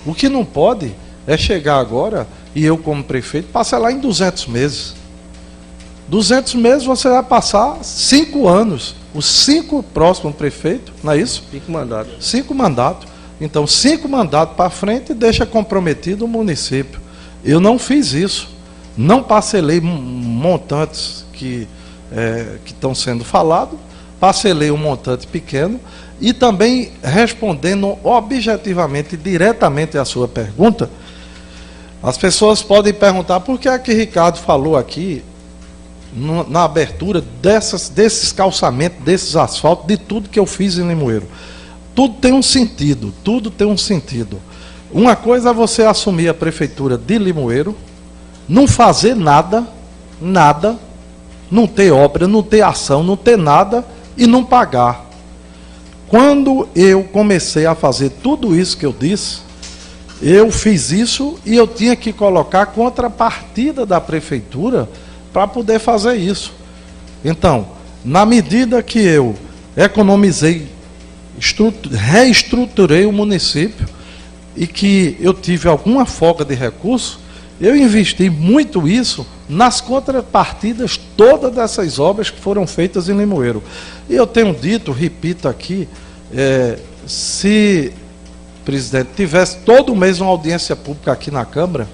O que não pode é chegar agora, e eu como prefeito, parcelar em 200 meses. 200 meses você vai passar 5 anos. Os 5 próximos prefeitos, não é isso? 5 mandatos. 5 mandatos. Então, 5 mandatos para frente deixa comprometido o município. Eu não fiz isso. Não parcelei montantes que estão sendo falados, parcelei um montante pequeno e também, respondendo objetivamente, diretamente à sua pergunta, as pessoas podem perguntar por que é que Ricardo falou aqui, na abertura desses calçamentos, desses asfaltos, de tudo que eu fiz em Limoeiro. Tudo tem um sentido, tudo tem um sentido. Uma coisa é você assumir a prefeitura de Limoeiro, não fazer nada, não ter obra, não ter ação, não ter nada e não pagar. Quando eu comecei a fazer tudo isso que eu disse, eu fiz isso e eu tinha que colocar contrapartida da prefeitura para poder fazer isso. Então, Na medida que eu economizei, reestruturei o município e que eu tive alguma folga de recurso, eu investi muito isso nas contrapartidas todas dessas obras que foram feitas em Limoeiro. E eu tenho dito, repito aqui, se, presidente, tivesse todo mês uma audiência pública aqui na Câmara,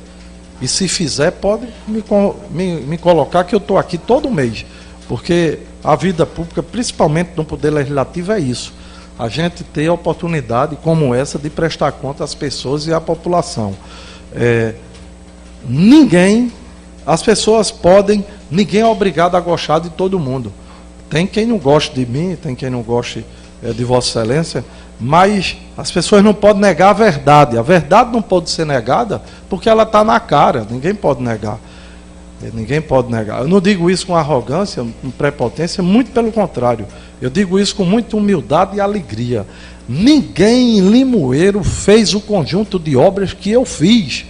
e se fizer, pode me colocar que eu estou aqui todo mês, porque a vida pública, principalmente no Poder Legislativo, é isso. A gente ter a oportunidade como essa de prestar conta às pessoas e à população. As pessoas podem, ninguém é obrigado a gostar de todo mundo. Tem quem não goste de mim, tem quem não goste de Vossa Excelência, mas as pessoas não podem negar a verdade. A verdade não pode ser negada porque ela está na cara, ninguém pode negar. Ninguém pode negar. Eu não digo isso com arrogância, com prepotência, muito pelo contrário. Eu digo isso com muita humildade e alegria. Ninguém em Limoeiro fez o conjunto de obras que eu fiz.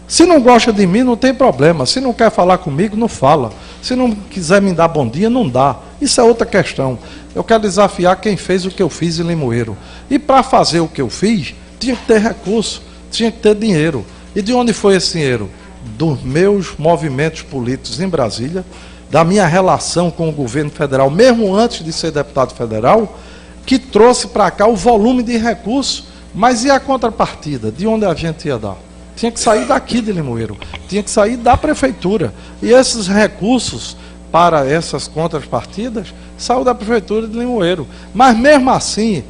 Se não gosta de mim, não tem problema. Se não quer falar comigo, não fala. Se não quiser me dar bom dia, não dá. Isso é outra questão. Eu quero desafiar quem fez o que eu fiz em Limoeiro. E para fazer o que eu fiz, tinha que ter recurso, tinha que ter dinheiro. E de onde foi esse dinheiro? Dos meus movimentos políticos em Brasília, da minha relação com o governo federal, mesmo antes de ser deputado federal, que trouxe para cá o volume de recursos. Mas e a contrapartida? De onde a gente ia dar? Tinha que sair daqui de Limoeiro, tinha que sair da prefeitura. E esses recursos para essas contrapartidas saiu da prefeitura de Limoeiro. Mas mesmo assim,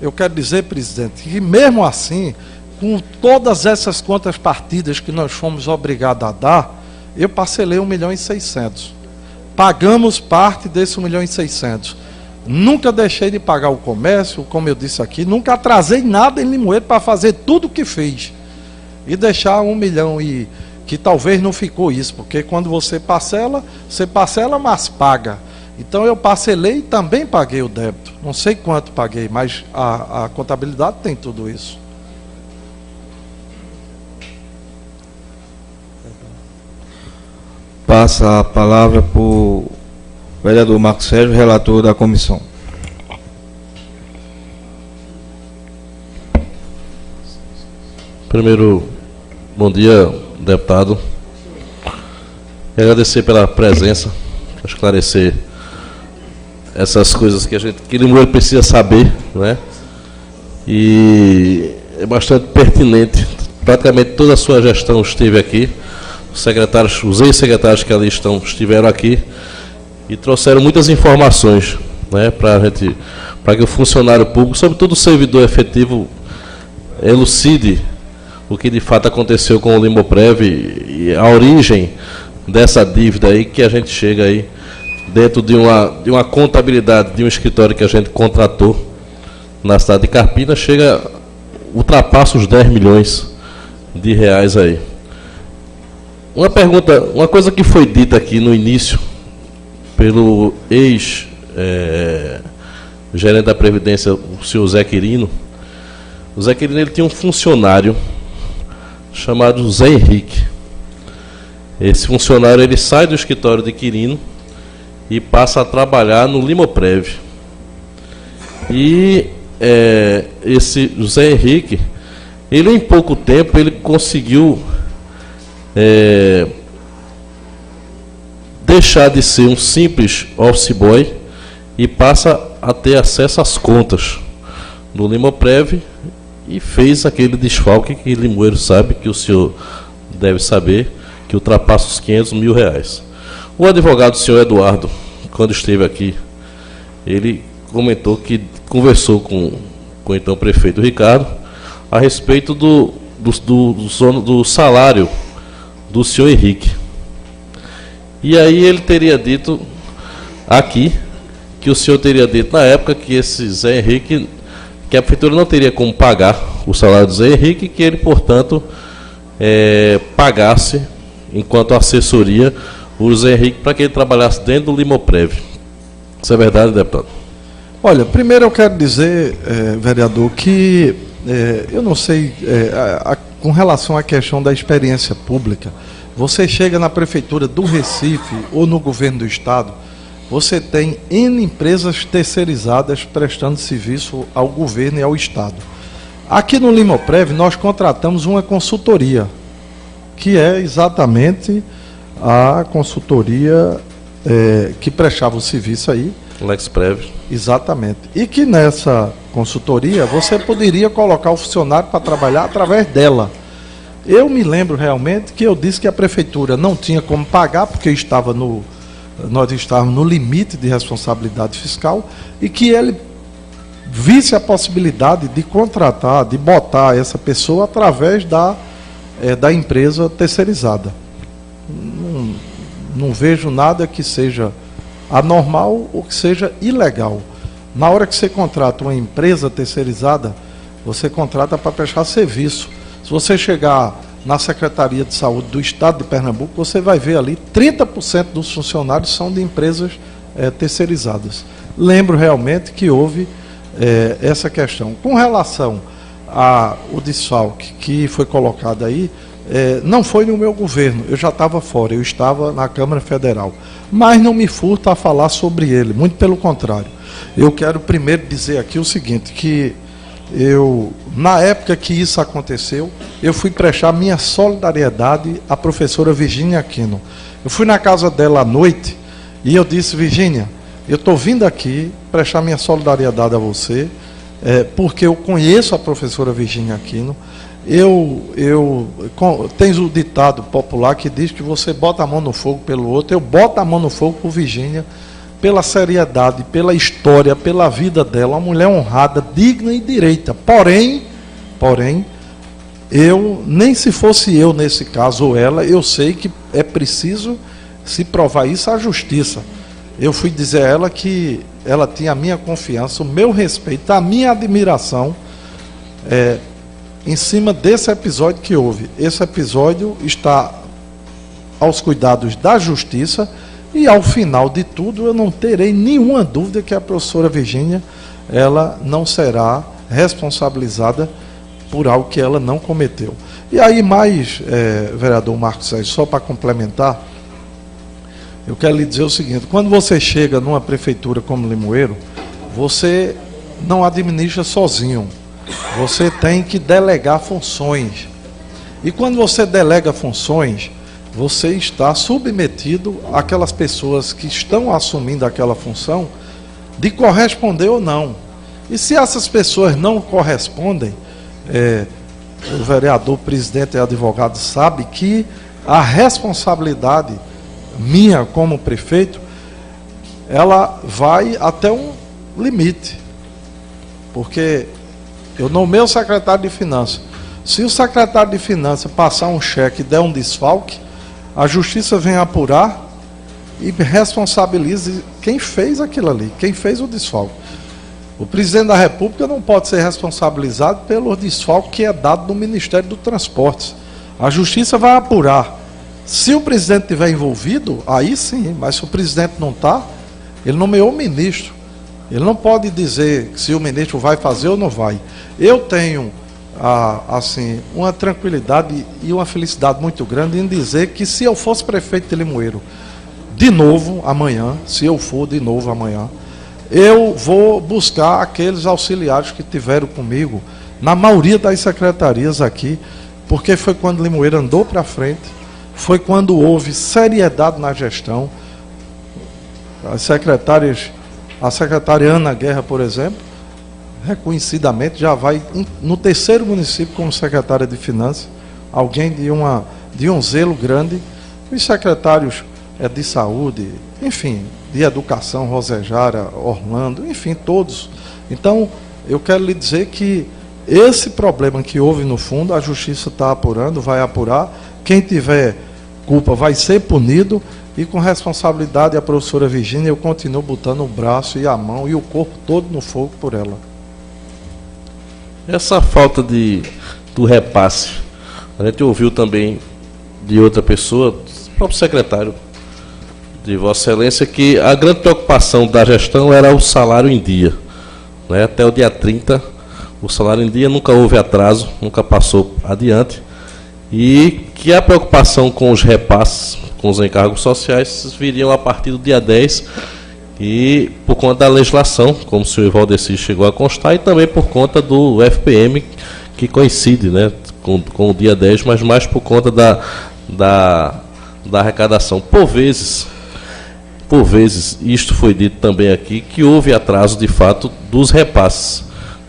eu quero dizer, presidente, que mesmo assim, com todas essas contrapartidas que nós fomos obrigados a dar, eu parcelei 1.600.000. Pagamos parte desse 1.600.000. Nunca deixei de pagar o comércio, como eu disse aqui, nunca atrasei nada em Limoeiro para fazer tudo o que fiz. E deixar 1 milhão, e que talvez não ficou isso, porque quando você parcela, mas paga. Então eu parcelei e também paguei o débito. Não sei quanto paguei, mas a contabilidade tem tudo isso. Passa a palavra para o vereador Marcos Sérgio, relator da comissão. Primeiro, bom dia, deputado. Quero agradecer pela presença, para esclarecer essas coisas que Limoeiro precisa saber, né? E é bastante pertinente. Praticamente toda a sua gestão esteve aqui. Os ex-secretários que ali estiveram aqui e trouxeram muitas informações, né, para que o funcionário público, sobretudo o servidor efetivo, elucide o que de fato aconteceu com o Limoprev e a origem dessa dívida aí, que a gente chega aí dentro de uma contabilidade de um escritório que a gente contratou na cidade de Carpina, ultrapassa os 10 milhões de reais aí. Uma pergunta, uma coisa que foi dita aqui no início pelo ex-gerente da Previdência, o senhor Zé Quirino. O Zé Quirino, ele tinha um funcionário chamado Zé Henrique. Esse funcionário, ele sai do escritório de Quirino e passa a trabalhar no Limoprev. E esse Zé Henrique, ele em pouco tempo, ele conseguiu deixar de ser um simples office boy e passa a ter acesso às contas do Limoprev e fez aquele desfalque que Limoeiro sabe, que o senhor deve saber, que ultrapassa os 500 mil reais. O advogado, o senhor Eduardo, quando esteve aqui, ele comentou que conversou com o então prefeito Ricardo a respeito do salário do senhor Henrique. E aí ele teria dito aqui, que o senhor teria dito na época que esse Zé Henrique, que a prefeitura não teria como pagar o salário do Zé Henrique, que ele, portanto, pagasse, enquanto assessoria, o Zé Henrique para que ele trabalhasse dentro do Limoprev. Isso é verdade, deputado? Olha, primeiro eu quero dizer, vereador, que eu não sei, com relação à questão da experiência pública, você chega na prefeitura do Recife ou no governo do estado, você tem N empresas terceirizadas prestando serviço ao governo e ao Estado. Aqui no Limoprev nós contratamos uma consultoria, que é exatamente a consultoria que prestava o serviço aí. LexPrev. Exatamente. E que nessa consultoria você poderia colocar o funcionário para trabalhar através dela. Eu me lembro realmente que eu disse que a prefeitura não tinha como pagar, porque nós estávamos no limite de responsabilidade fiscal, e que ele visse a possibilidade de contratar, de botar essa pessoa através da empresa terceirizada. Não vejo nada que seja anormal ou que seja ilegal. Na hora que você contrata uma empresa terceirizada, você contrata para prestar serviço. Se você chegar na Secretaria de Saúde do Estado de Pernambuco, você vai ver ali 30% dos funcionários são de empresas terceirizadas. Lembro realmente que houve essa questão. Com relação ao desfalque que foi colocado aí, não foi no meu governo, eu já estava fora, eu estava na Câmara Federal. Mas não me furto a falar sobre ele, muito pelo contrário. Eu quero primeiro dizer aqui o seguinte, que na época que isso aconteceu, eu fui prestar minha solidariedade à professora Virgínia Aquino. Eu fui na casa dela à noite e eu disse: Virgínia, eu estou vindo aqui prestar minha solidariedade a você, porque eu conheço a professora Virgínia Aquino. Tem o ditado popular que diz que você bota a mão no fogo pelo outro. Eu boto a mão no fogo por Virgínia, pela seriedade, pela história, pela vida dela, uma mulher honrada, digna e direita. Porém, nem se fosse eu nesse caso ou ela, eu sei que é preciso se provar isso à justiça. Eu fui dizer a ela que ela tinha a minha confiança, o meu respeito, a minha admiração, em cima desse episódio que houve. Esse episódio está aos cuidados da justiça e, ao final de tudo, eu não terei nenhuma dúvida que a professora Virgínia, ela não será responsabilizada por algo que ela não cometeu. E aí, vereador Marcos Sérgio, só para complementar, eu quero lhe dizer o seguinte: quando você chega numa prefeitura como Limoeiro, você não administra sozinho. Você tem que delegar funções. E quando você delega funções, você está submetido àquelas pessoas que estão assumindo aquela função de corresponder ou não. E se essas pessoas não correspondem, o vereador, presidente e advogado sabe que a responsabilidade minha como prefeito, ela vai até um limite. Porque eu nomeio o secretário de Finanças. Se o secretário de Finanças passar um cheque e der um desfalque, a justiça vem apurar e responsabiliza quem fez aquilo ali, quem fez o desfalque. O presidente da República não pode ser responsabilizado pelo desfalque que é dado no Ministério do Transportes. A justiça vai apurar. Se o presidente estiver envolvido, aí sim, mas se o presidente não está, ele nomeou o ministro. Ele não pode dizer se o ministro vai fazer ou não vai. Eu tenho, assim, uma tranquilidade e uma felicidade muito grande em dizer que, se eu fosse prefeito de Limoeiro, de novo amanhã, eu vou buscar aqueles auxiliares que tiveram comigo na maioria das secretarias aqui, porque foi quando Limoeiro andou para frente, foi quando houve seriedade na gestão. A secretária Ana Guerra, por exemplo, reconhecidamente já vai no 3º município como secretária de Finanças, alguém de um zelo grande. Os secretários de saúde, enfim, de educação, Rosejara, Orlando, enfim, todos. Então, eu quero lhe dizer que esse problema que houve no fundo, a justiça está apurando, vai apurar. Quem tiver culpa vai ser punido. E com responsabilidade, a professora Virgínia, eu continuo botando o braço e a mão e o corpo todo no fogo por ela. Essa falta do repasse, a gente ouviu também de outra pessoa, o próprio secretário de Vossa Excelência, que a grande preocupação da gestão era o salário em dia. Né? Até o dia 30, o salário em dia nunca houve atraso, nunca passou adiante. E que a preocupação com os repasses, com os encargos sociais, viriam a partir do dia 10, E por conta da legislação, como o senhor Valdeci chegou a constar, e também por conta do FPM, que coincide, né, com o dia 10, mas mais por conta da arrecadação. Por vezes, isto foi dito também aqui, que houve atraso de fato dos repasses,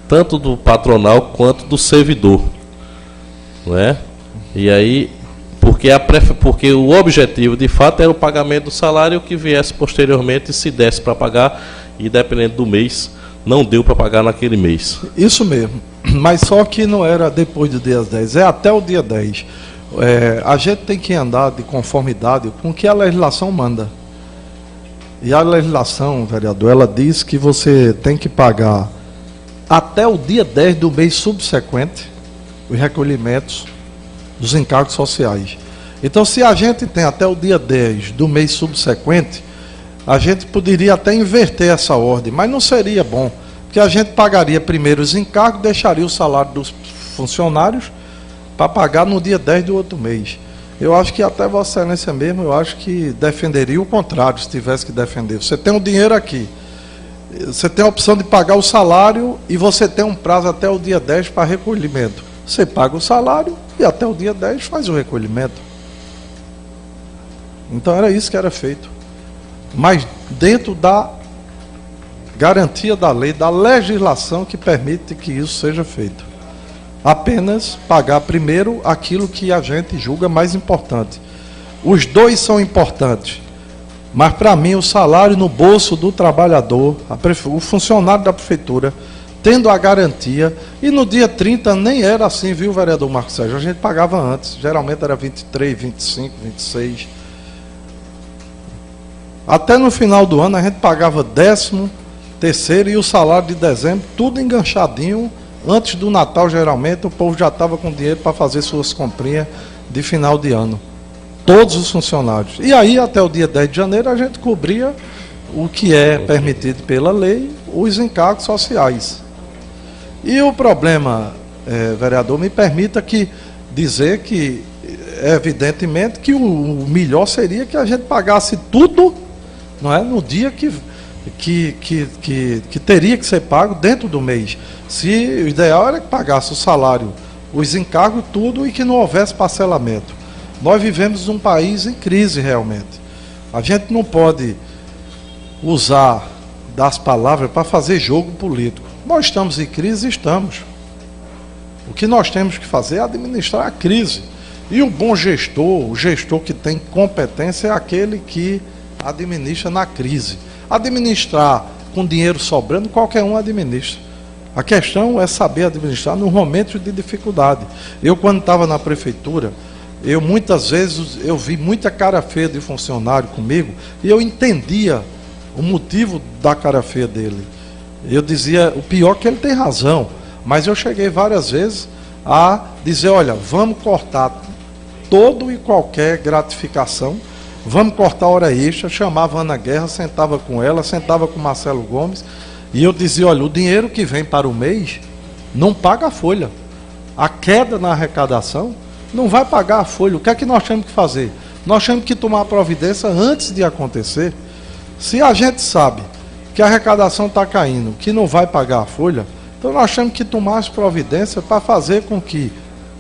tanto do patronal quanto do servidor, não é? E aí, porque o objetivo de fato era o pagamento do salário, que viesse posteriormente, se desse para pagar, e dependendo do mês, não deu para pagar naquele mês. Isso mesmo, mas só que não era depois do dia 10, é até o dia 10. A gente tem que andar de conformidade com o que a legislação manda. E a legislação, vereador, ela diz que você tem que pagar até o dia 10 do mês subsequente os recolhimentos dos encargos sociais. Então, se a gente tem até o dia 10 do mês subsequente, a gente poderia até inverter essa ordem, mas não seria bom, porque a gente pagaria primeiro os encargos, deixaria o salário dos funcionários para pagar no dia 10 do outro mês. Eu acho que até Vossa Excelência mesmo, eu acho que defenderia o contrário, se tivesse que defender. Você tem o dinheiro aqui, você tem a opção de pagar o salário e você tem um prazo até o dia 10 para recolhimento. Você paga o salário e até o dia 10 faz o recolhimento. Então era isso que era feito. Mas dentro da garantia da lei, da legislação que permite que isso seja feito. Apenas pagar primeiro aquilo que a gente julga mais importante. Os dois são importantes, mas para mim o salário no bolso do trabalhador, o funcionário da prefeitura, tendo a garantia, e no dia 30 nem era assim, viu, vereador Marcos Sérgio? A gente pagava antes, geralmente era 23, 25, 26. Até no final do ano a gente pagava 13º e o salário de dezembro, tudo enganchadinho. Antes do Natal, geralmente, o povo já estava com dinheiro para fazer suas comprinhas de final de ano. Todos os funcionários. E aí, até o dia 10 de janeiro, a gente cobria o que é permitido pela lei, os encargos sociais. E o problema, vereador, me permita dizer que, evidentemente, que o melhor seria que a gente pagasse tudo, não é, no dia que teria que ser pago dentro do mês. Se o ideal era que pagasse o salário, os encargos, tudo, e que não houvesse parcelamento. Nós vivemos num país em crise realmente. A gente não pode usar das palavras para fazer jogo político. Nós estamos em crise, estamos. O que nós temos que fazer é administrar a crise. E o bom gestor, o gestor que tem competência, é aquele que administra na crise. Administrar com dinheiro sobrando, qualquer um administra. A questão é saber administrar nos momentos de dificuldade. Eu, quando estava na prefeitura, muitas vezes eu vi muita cara feia de funcionário comigo e eu entendia o motivo da cara feia dele. Eu dizia, o pior é que ele tem razão, mas eu cheguei várias vezes a dizer, olha, vamos cortar todo e qualquer gratificação, vamos cortar hora extra. Chamava a Ana Guerra, sentava com ela, sentava com o Marcelo Gomes, e eu dizia, olha, o dinheiro que vem para o mês não paga a folha. A queda na arrecadação não vai pagar a folha. O que é que nós temos que fazer? Nós temos que tomar providência antes de acontecer. Se a gente sabe que a arrecadação está caindo, que não vai pagar a folha, então nós temos que tomar as providências para fazer com que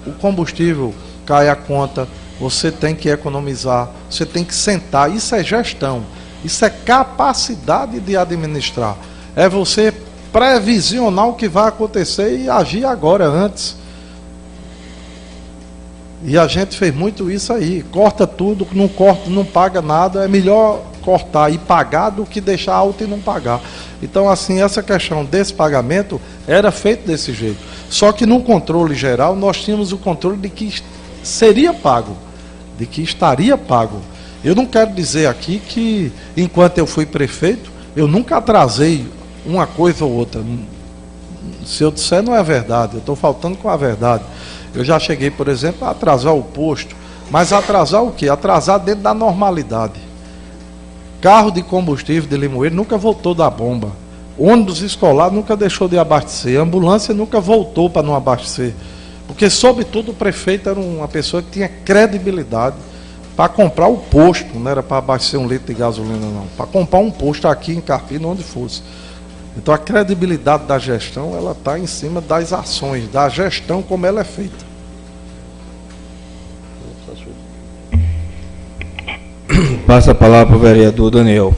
o combustível caia a conta. Você tem que economizar, você tem que sentar. Isso é gestão, isso é capacidade de administrar. É você previsionar o que vai acontecer e agir agora, antes. E a gente fez muito isso aí. Corta tudo, não corta, não paga nada. É melhor cortar e pagar do que deixar alto e não pagar. Então, assim, essa questão desse pagamento era feito desse jeito. Só que no controle geral, nós tínhamos o controle de que seria pago, de que estaria pago. Eu não quero dizer aqui que, enquanto eu fui prefeito, eu nunca atrasei uma coisa ou outra. Se eu disser, não é verdade, eu estou faltando com a verdade. Eu já cheguei, por exemplo, a atrasar o posto. Mas atrasar o quê? Atrasar dentro da normalidade. Carro de combustível de Limoeiro nunca voltou da bomba. Ônibus escolar nunca deixou de abastecer. Ambulância nunca voltou para não abastecer. Porque, sobretudo, o prefeito era uma pessoa que tinha credibilidade, para comprar o posto, não era para abastecer um litro de gasolina, não. Para comprar um posto aqui em Carpina, onde fosse. Então a credibilidade da gestão, ela está em cima das ações, da gestão como ela é feita. Passa a palavra para o vereador Daniel.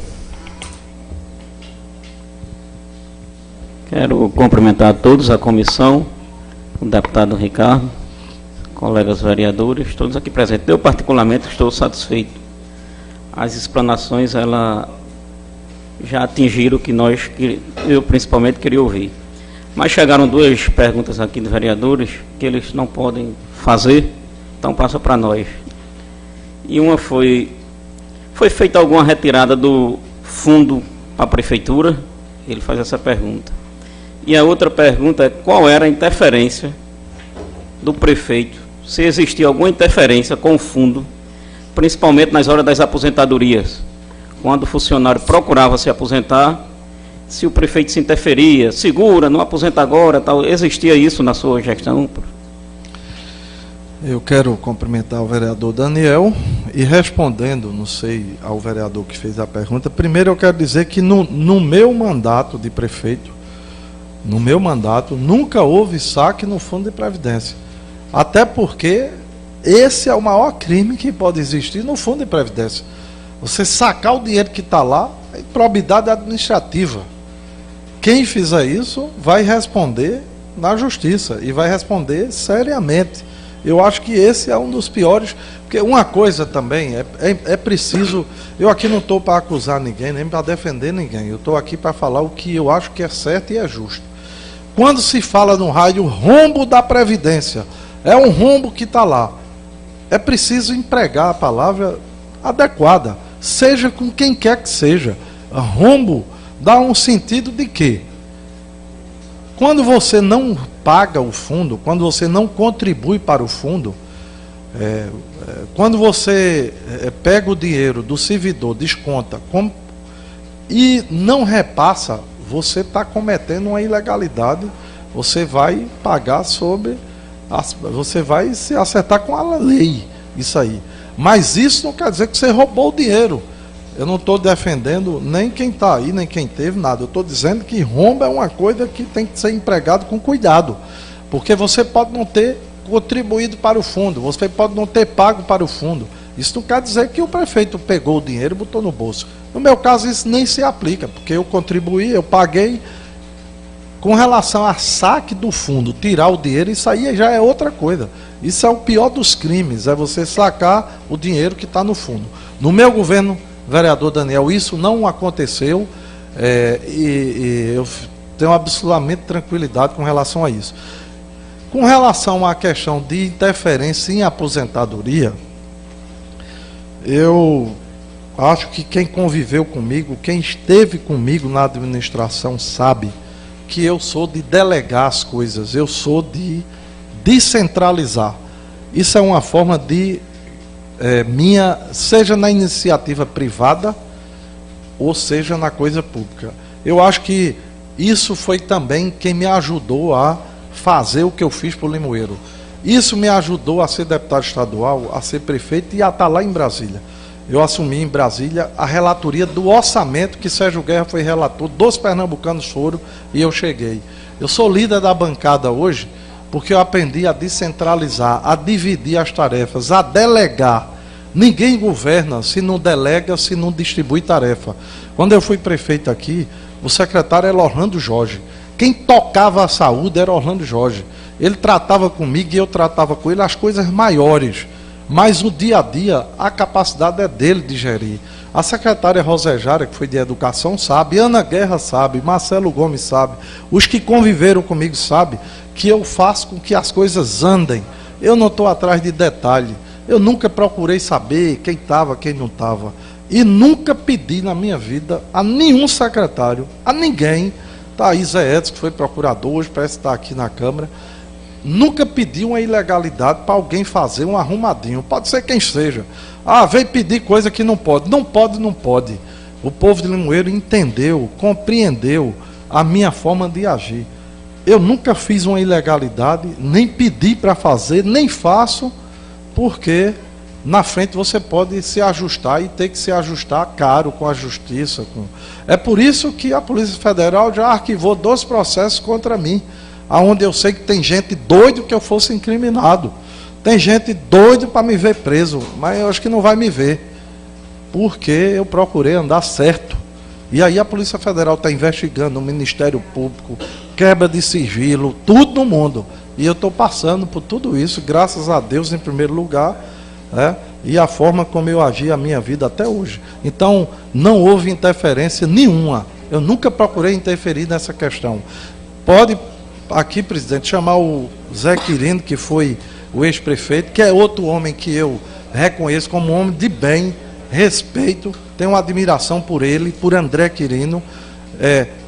Quero cumprimentar a todos, a comissão, o deputado Ricardo, colegas vereadores, todos aqui presentes. Eu, particularmente, estou satisfeito. As explanações, ela já atingiram o que eu principalmente queria ouvir. Mas chegaram duas perguntas aqui dos vereadores que eles não podem fazer, então passa para nós. E uma foi feita alguma retirada do fundo para a prefeitura? Ele faz essa pergunta. E a outra pergunta é qual era a interferência do prefeito, se existia alguma interferência com o fundo, principalmente nas horas das aposentadorias, quando o funcionário procurava se aposentar, se o prefeito se interferia, segura, não aposenta agora, tal. Existia isso na sua gestão? Eu quero cumprimentar o vereador Daniel e respondendo, não sei, ao vereador que fez a pergunta, primeiro eu quero dizer que no meu mandato de prefeito, no meu mandato, nunca houve saque no Fundo de Previdência. Até porque esse é o maior crime que pode existir no Fundo de Previdência. Você sacar o dinheiro que está lá, é improbidade administrativa. Quem fizer isso vai responder na justiça e vai responder seriamente. Eu acho que esse é um dos piores, porque uma coisa também, é preciso, eu aqui não estou para acusar ninguém, nem para defender ninguém, eu estou aqui para falar o que eu acho que é certo e é justo. Quando se fala no raio rombo da Previdência, é um rombo que está lá, é preciso empregar a palavra adequada, seja com quem quer que seja. Rombo dá um sentido de quê? Quando você não paga o fundo, quando você não contribui para o fundo, quando você pega o dinheiro do servidor, desconta e não repassa, você está cometendo uma ilegalidade, você vai pagar você vai se acertar com a lei, isso aí. Mas isso não quer dizer que você roubou o dinheiro. Eu não estou defendendo nem quem está aí, nem quem teve, nada. Eu estou dizendo que rombo é uma coisa que tem que ser empregado com cuidado. Porque você pode não ter contribuído para o fundo, você pode não ter pago para o fundo. Isso não quer dizer que o prefeito pegou o dinheiro e botou no bolso. No meu caso, isso nem se aplica, porque eu contribuí, eu paguei. Com relação a saque do fundo, tirar o dinheiro, isso aí já é outra coisa. Isso é o pior dos crimes, é você sacar o dinheiro que está no fundo. No meu governo, vereador Daniel, isso não aconteceu e eu tenho absolutamente tranquilidade com relação a isso. Com relação à questão de interferência em aposentadoria, eu acho que quem conviveu comigo, quem esteve comigo na administração sabe que eu sou de delegar as coisas, eu sou de descentralizar. Isso é uma forma de minha, seja na iniciativa privada ou seja na coisa pública. Eu acho que isso foi também quem me ajudou a fazer o que eu fiz por Limoeiro. Isso me ajudou a ser deputado estadual, a ser prefeito e a estar lá em Brasília. Eu assumi em Brasília a relatoria do orçamento que Sérgio Guerra foi relator, dos pernambucanos foram e eu cheguei. Eu sou líder da bancada hoje porque eu aprendi a descentralizar, a dividir as tarefas, a delegar. Ninguém governa se não delega, se não distribui tarefa. Quando eu fui prefeito aqui, o secretário era Orlando Jorge. Quem tocava a saúde era Orlando Jorge. Ele tratava comigo e eu tratava com ele as coisas maiores. Mas o dia a dia, a capacidade é dele de gerir. A secretária Rosejara, que foi de Educação, sabe, Ana Guerra sabe, Marcelo Gomes sabe, os que conviveram comigo sabem que eu faço com que as coisas andem. Eu não estou atrás de detalhe. Eu nunca procurei saber quem estava, quem não estava. E nunca pedi na minha vida a nenhum secretário, a ninguém. Está aí Zé Edson, que foi procurador, hoje parece estar aqui na Câmara. Nunca pedi uma ilegalidade para alguém fazer um arrumadinho. Pode ser quem seja. Vem pedir coisa que não pode. Não pode, não pode. O povo de Limoeiro entendeu, compreendeu a minha forma de agir. Eu nunca fiz uma ilegalidade, nem pedi para fazer, nem faço, porque na frente você pode se ajustar e ter que se ajustar caro com a justiça. É por isso que a Polícia Federal já arquivou 2 processos contra mim, aonde eu sei que tem gente doido que eu fosse incriminado. Tem gente doido para me ver preso, mas eu acho que não vai me ver, porque eu procurei andar certo. E aí a Polícia Federal está investigando, o Ministério Público, quebra de sigilo, tudo no mundo. E eu estou passando por tudo isso, graças a Deus em primeiro lugar, né? E a forma como eu agi a minha vida até hoje. Então, não houve interferência nenhuma. Eu nunca procurei interferir nessa questão. Pode, aqui, presidente, chamar o Zé Quirino, que foi o ex-prefeito, que é outro homem que eu reconheço como um homem de bem, respeito, tenho uma admiração por ele, por André Quirino.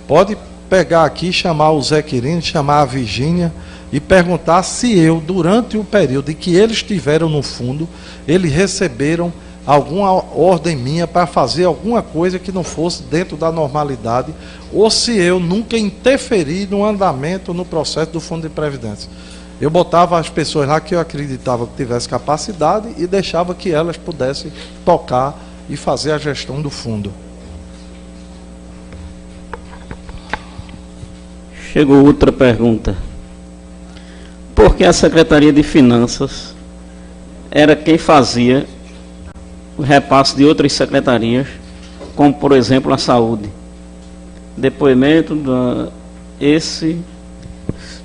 Pode pegar aqui, chamar o Zé Quirino, chamar a Virgínia e perguntar se eu, durante o período em que eles estiveram no fundo, eles receberam alguma ordem minha para fazer alguma coisa que não fosse dentro da normalidade, ou se eu nunca interferi no andamento, no processo do Fundo de Previdência. Eu botava as pessoas lá que eu acreditava que tivesse capacidade e deixava que elas pudessem tocar e fazer a gestão do fundo. Chegou outra pergunta. Por que a Secretaria de Finanças era quem fazia o repasse de outras secretarias, como, por exemplo, a Saúde? Depoimento esse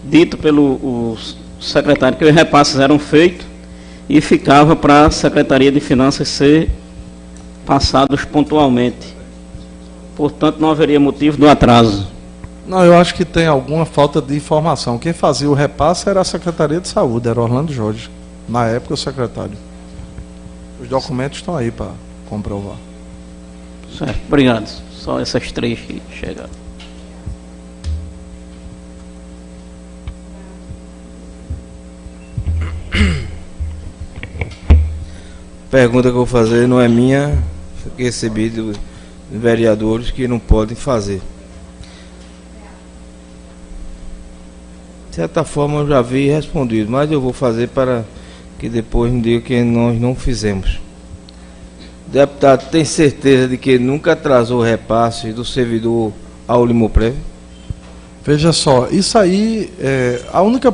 dito pelo secretário que os repasses eram feitos e ficava para a Secretaria de Finanças ser passados pontualmente. Portanto, não haveria motivo do atraso. Não, eu acho que tem alguma falta de informação. Quem fazia o repasse era a Secretaria de Saúde, era Orlando Jorge, na época o secretário. Os documentos estão aí para comprovar. Certo, obrigado. Só essas 3 que chegaram. Pergunta que eu vou fazer não é minha, foi recebida dos vereadores que não podem fazer. De certa forma eu já vi respondido, mas eu vou fazer para que depois não diga que nós não fizemos. Deputado, tem certeza de que nunca atrasou o repasse do servidor ao Limoprev? Veja só, isso aí, a única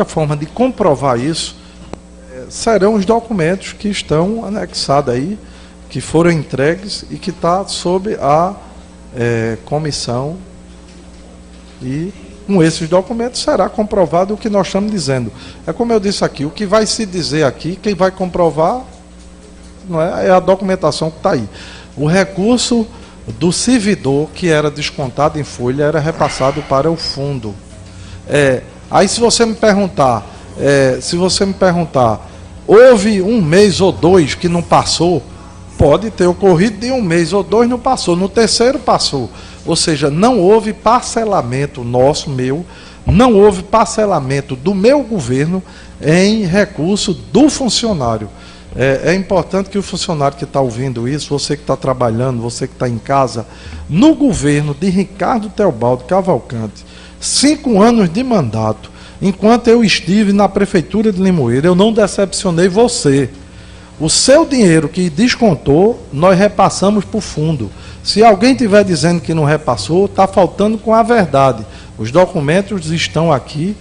forma de comprovar isso serão os documentos que estão anexados aí, que foram entregues e que está sob a comissão, e com esses documentos será comprovado o que nós estamos dizendo. É como eu disse aqui, o que vai se dizer aqui, quem vai comprovar não é a documentação que está aí. O recurso do servidor que era descontado em folha era repassado para o fundo. Aí se você me perguntar, houve 1 mês ou 2 que não passou, pode ter ocorrido de 1 mês ou 2 não passou, no terceiro passou. Ou seja, não houve parcelamento não houve parcelamento do meu governo em recurso do funcionário. É importante que o funcionário que está ouvindo isso, você que está trabalhando, você que está em casa, no governo de Ricardo Teobaldo Cavalcante, 5 anos de mandato, enquanto eu estive na Prefeitura de Limoeiro, eu não decepcionei você. O seu dinheiro que descontou, nós repassamos para o fundo. Se alguém estiver dizendo que não repassou, está faltando com a verdade. Os documentos estão aqui,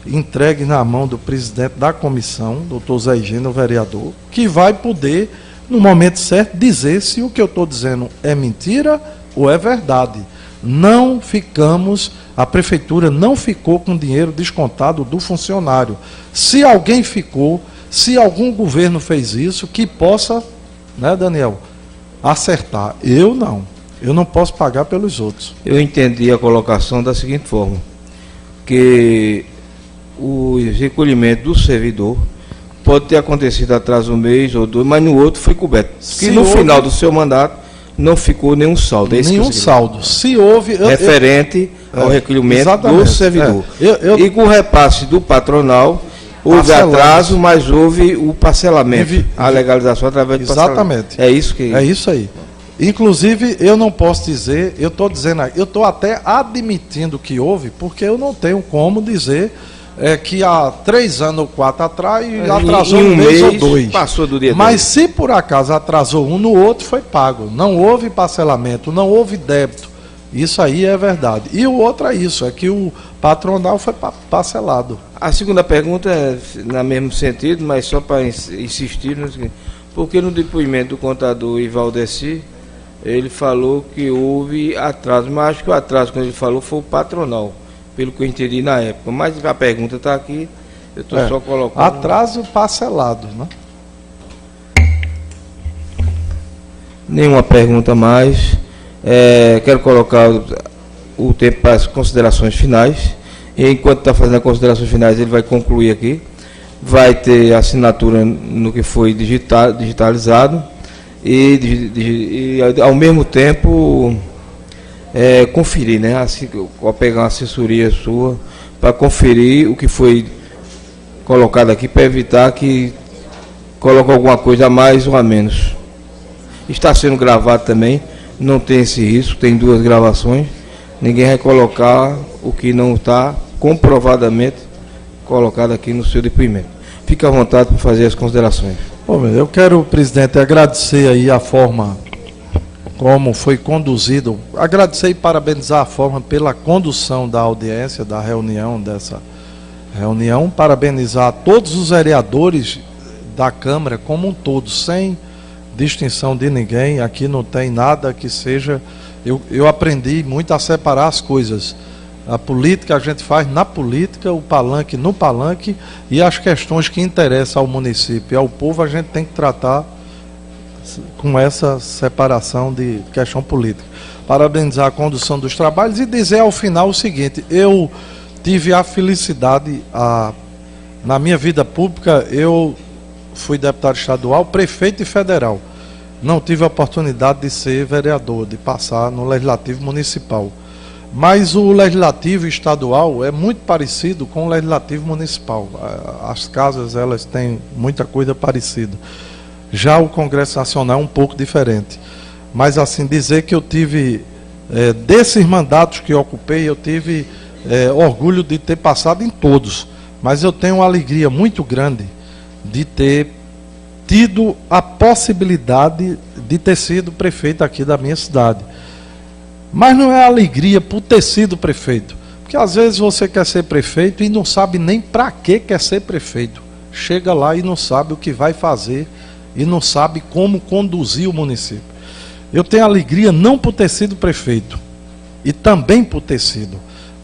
entregues na mão do presidente da comissão, doutor Zé Higino, vereador, que vai poder, no momento certo, dizer se o que eu estou dizendo é mentira ou é verdade. A prefeitura não ficou com dinheiro descontado do funcionário. Se alguém ficou, se algum governo fez isso, que possa, né, Daniel, acertar. Eu não posso pagar pelos outros. Eu entendi a colocação da seguinte forma, que o recolhimento do servidor pode ter acontecido atrás de 1 mês ou 2, mas no outro foi coberto. Que no final do seu mandato não ficou nenhum saldo. Nenhum saldo. Se houve... referente ao recolhimento do servidor. E com o repasse do patronal, houve atraso, mas houve o parcelamento. A legalização através do parcelamento. Exatamente. É isso aí. Inclusive, eu não posso dizer, eu estou até admitindo que houve, porque eu não tenho como dizer que há 3 anos ou 4 atrás atrasou em um mês ou 2. Passou do dia Mas se por acaso atrasou um, no outro foi pago. Não houve parcelamento, não houve débito. Isso aí é verdade. E o outro é isso, é que o patronal foi parcelado. A segunda pergunta é no mesmo sentido, mas só para insistir, porque no depoimento do contador Ivaldeci, ele falou que houve atraso, mas acho que o atraso, quando ele falou, foi o patronal, pelo que eu entendi na época. Mas a pergunta está aqui, eu estou só colocando... Atraso parcelado, né? Nenhuma pergunta mais. Quero colocar o tempo para as considerações finais. E enquanto está fazendo as considerações finais, ele vai concluir aqui. Vai ter assinatura no que foi digitalizado e ao mesmo tempo conferir, né? Assim, vou pegar uma assessoria sua para conferir o que foi colocado aqui, para evitar que coloque alguma coisa a mais ou a menos. Está sendo gravado também, não tem esse risco, tem 2 gravações. Ninguém vai colocar o que não está comprovadamente colocado aqui no seu depoimento. Fique à vontade para fazer as considerações. Bom, eu quero, presidente, agradecer aí a forma como foi conduzido, agradecer e parabenizar a forma pela condução da audiência, da reunião, dessa reunião, parabenizar todos os vereadores da Câmara como um todo, sem distinção de ninguém. Aqui não tem nada que seja... Eu aprendi muito a separar as coisas. A política a gente faz na política, o palanque no palanque, e as questões que interessam ao município e ao povo a gente tem que tratar com essa separação de questão política. Parabenizar a condução dos trabalhos e dizer ao final o seguinte: eu tive a felicidade, na minha vida pública, eu fui deputado estadual, prefeito e federal. Não tive a oportunidade de ser vereador, de passar no Legislativo Municipal. Mas o Legislativo Estadual é muito parecido com o Legislativo Municipal. As casas, elas têm muita coisa parecida. Já o Congresso Nacional é um pouco diferente. Mas, assim, dizer que eu tive, desses mandatos que eu ocupei, eu tive orgulho de ter passado em todos. Mas eu tenho uma alegria muito grande de ter tido a possibilidade de ter sido prefeito aqui da minha cidade. Mas não é alegria por ter sido prefeito, porque às vezes você quer ser prefeito e não sabe nem para que quer ser prefeito. Chega lá e não sabe o que vai fazer e não sabe como conduzir o município. Eu tenho alegria não por ter sido prefeito e também por ter sido,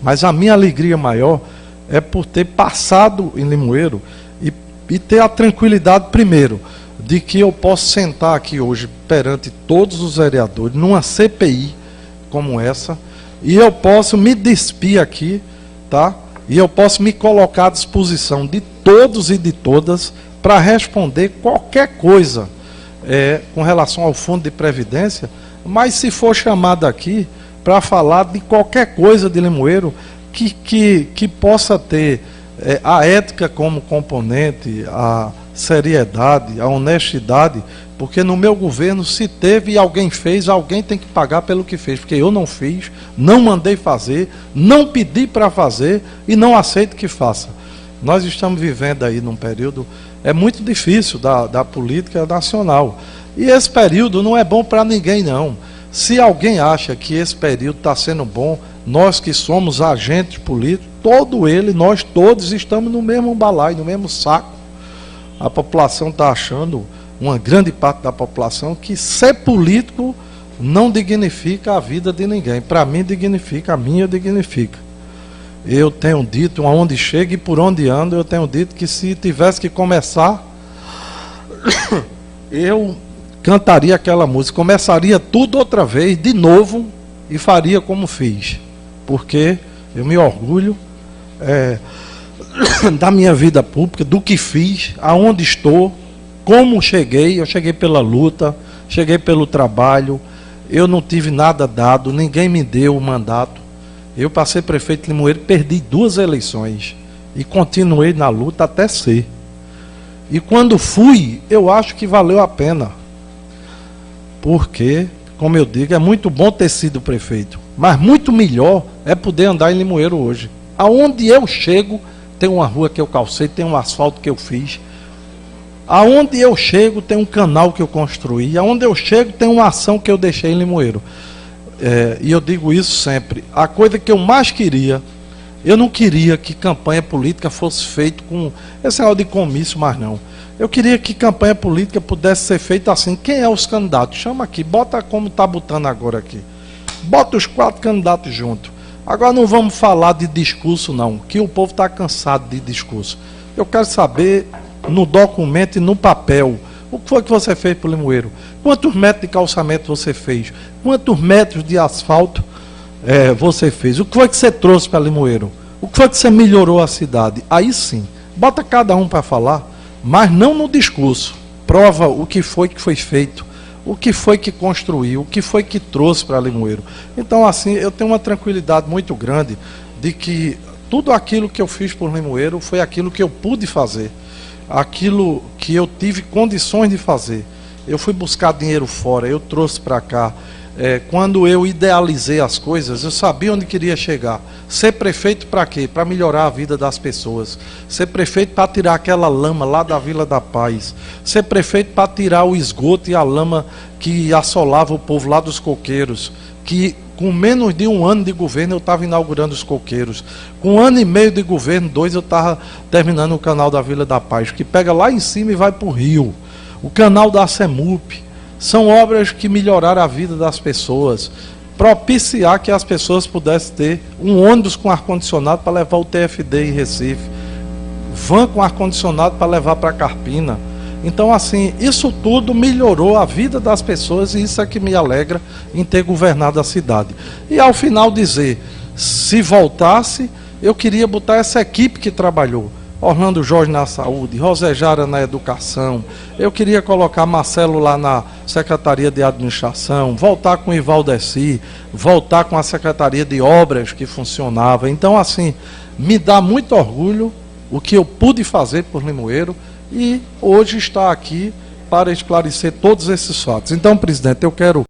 mas a minha alegria maior é por ter passado em Limoeiro e ter a tranquilidade, primeiro, de que eu posso sentar aqui hoje perante todos os vereadores numa CPI como essa, e eu posso me despir aqui, tá? E eu posso me colocar à disposição de todos e de todas para responder qualquer coisa com relação ao Fundo de Previdência, mas se for chamado aqui para falar de qualquer coisa de Limoeiro que possa ter a ética como componente, a seriedade, a honestidade, porque no meu governo, se teve e alguém fez, alguém tem que pagar pelo que fez, porque eu não fiz, não mandei fazer, não pedi para fazer e não aceito que faça. Nós estamos vivendo aí num período muito difícil da política nacional, e esse período não é bom para ninguém, não. Se alguém acha que esse período está sendo bom, nós que somos agentes políticos, nós todos estamos no mesmo balaio, no mesmo saco. A população está achando, uma grande parte da população, que ser político não dignifica a vida de ninguém. Para mim dignifica, a minha dignifica. Eu tenho dito, aonde chego e por onde ando, eu tenho dito que se tivesse que começar, eu cantaria aquela música, começaria tudo outra vez, de novo, e faria como fiz. Porque eu me orgulho da minha vida pública, do que fiz, aonde estou, como cheguei. Eu cheguei pela luta, cheguei pelo trabalho, eu não tive nada dado, ninguém me deu o mandato. Eu passei prefeito de Limoeiro, perdi 2 eleições e continuei na luta até ser. E quando fui, eu acho que valeu a pena, porque, como eu digo, é muito bom ter sido prefeito, mas muito melhor é poder andar em Limoeiro hoje. Aonde eu chego, tem uma rua que eu calcei, tem um asfalto que eu fiz. Aonde eu chego tem um canal que eu construí, aonde eu chego tem uma ação que eu deixei em Limoeiro. E eu digo isso sempre, a coisa que eu mais queria, eu não queria que campanha política fosse feita com esse negócio de comício, mas não. Eu queria que campanha política pudesse ser feita assim, quem é os candidatos? Chama aqui, bota como está botando agora aqui. Bota os 4 candidatos juntos. Agora não vamos falar de discurso não, que o povo está cansado de discurso. Eu quero saber no documento e no papel, o que foi que você fez para o Limoeiro? Quantos metros de calçamento você fez? Quantos metros de asfalto você fez? O que foi que você trouxe para Limoeiro? O que foi que você melhorou a cidade? Aí sim, bota cada um para falar, mas não no discurso. Prova o que foi feito, o que foi que construiu, o que foi que trouxe para Limoeiro. Então, assim, eu tenho uma tranquilidade muito grande de que tudo aquilo que eu fiz por Limoeiro foi aquilo que eu pude fazer, aquilo que eu tive condições de fazer. Eu fui buscar dinheiro fora, eu trouxe para cá. Quando eu idealizei as coisas, eu sabia onde queria chegar. Ser prefeito para quê? Para melhorar a vida das pessoas. Ser prefeito para tirar aquela lama lá da Vila da Paz. Ser prefeito para tirar o esgoto e a lama que assolava o povo lá dos coqueiros. Que com menos de 1 ano de governo eu estava inaugurando os coqueiros. Com 1 ano e meio de governo, 2, eu estava terminando o canal da Vila da Paz, que pega lá em cima e vai para o rio. O canal da CEMUP. São obras que melhoraram a vida das pessoas, propiciar que as pessoas pudessem ter um ônibus com ar-condicionado para levar o TFD em Recife, van com ar-condicionado para levar para Carpina. Então, assim, isso tudo melhorou a vida das pessoas e isso é que me alegra em ter governado a cidade. E ao final dizer, se voltasse, eu queria botar essa equipe que trabalhou. Orlando Jorge na saúde, Rosejara na educação, eu queria colocar Marcelo lá na Secretaria de Administração, voltar com Ivaldeci, voltar com a Secretaria de Obras que funcionava. Então, assim, me dá muito orgulho o que eu pude fazer por Limoeiro e hoje está aqui para esclarecer todos esses fatos. Então, presidente, eu quero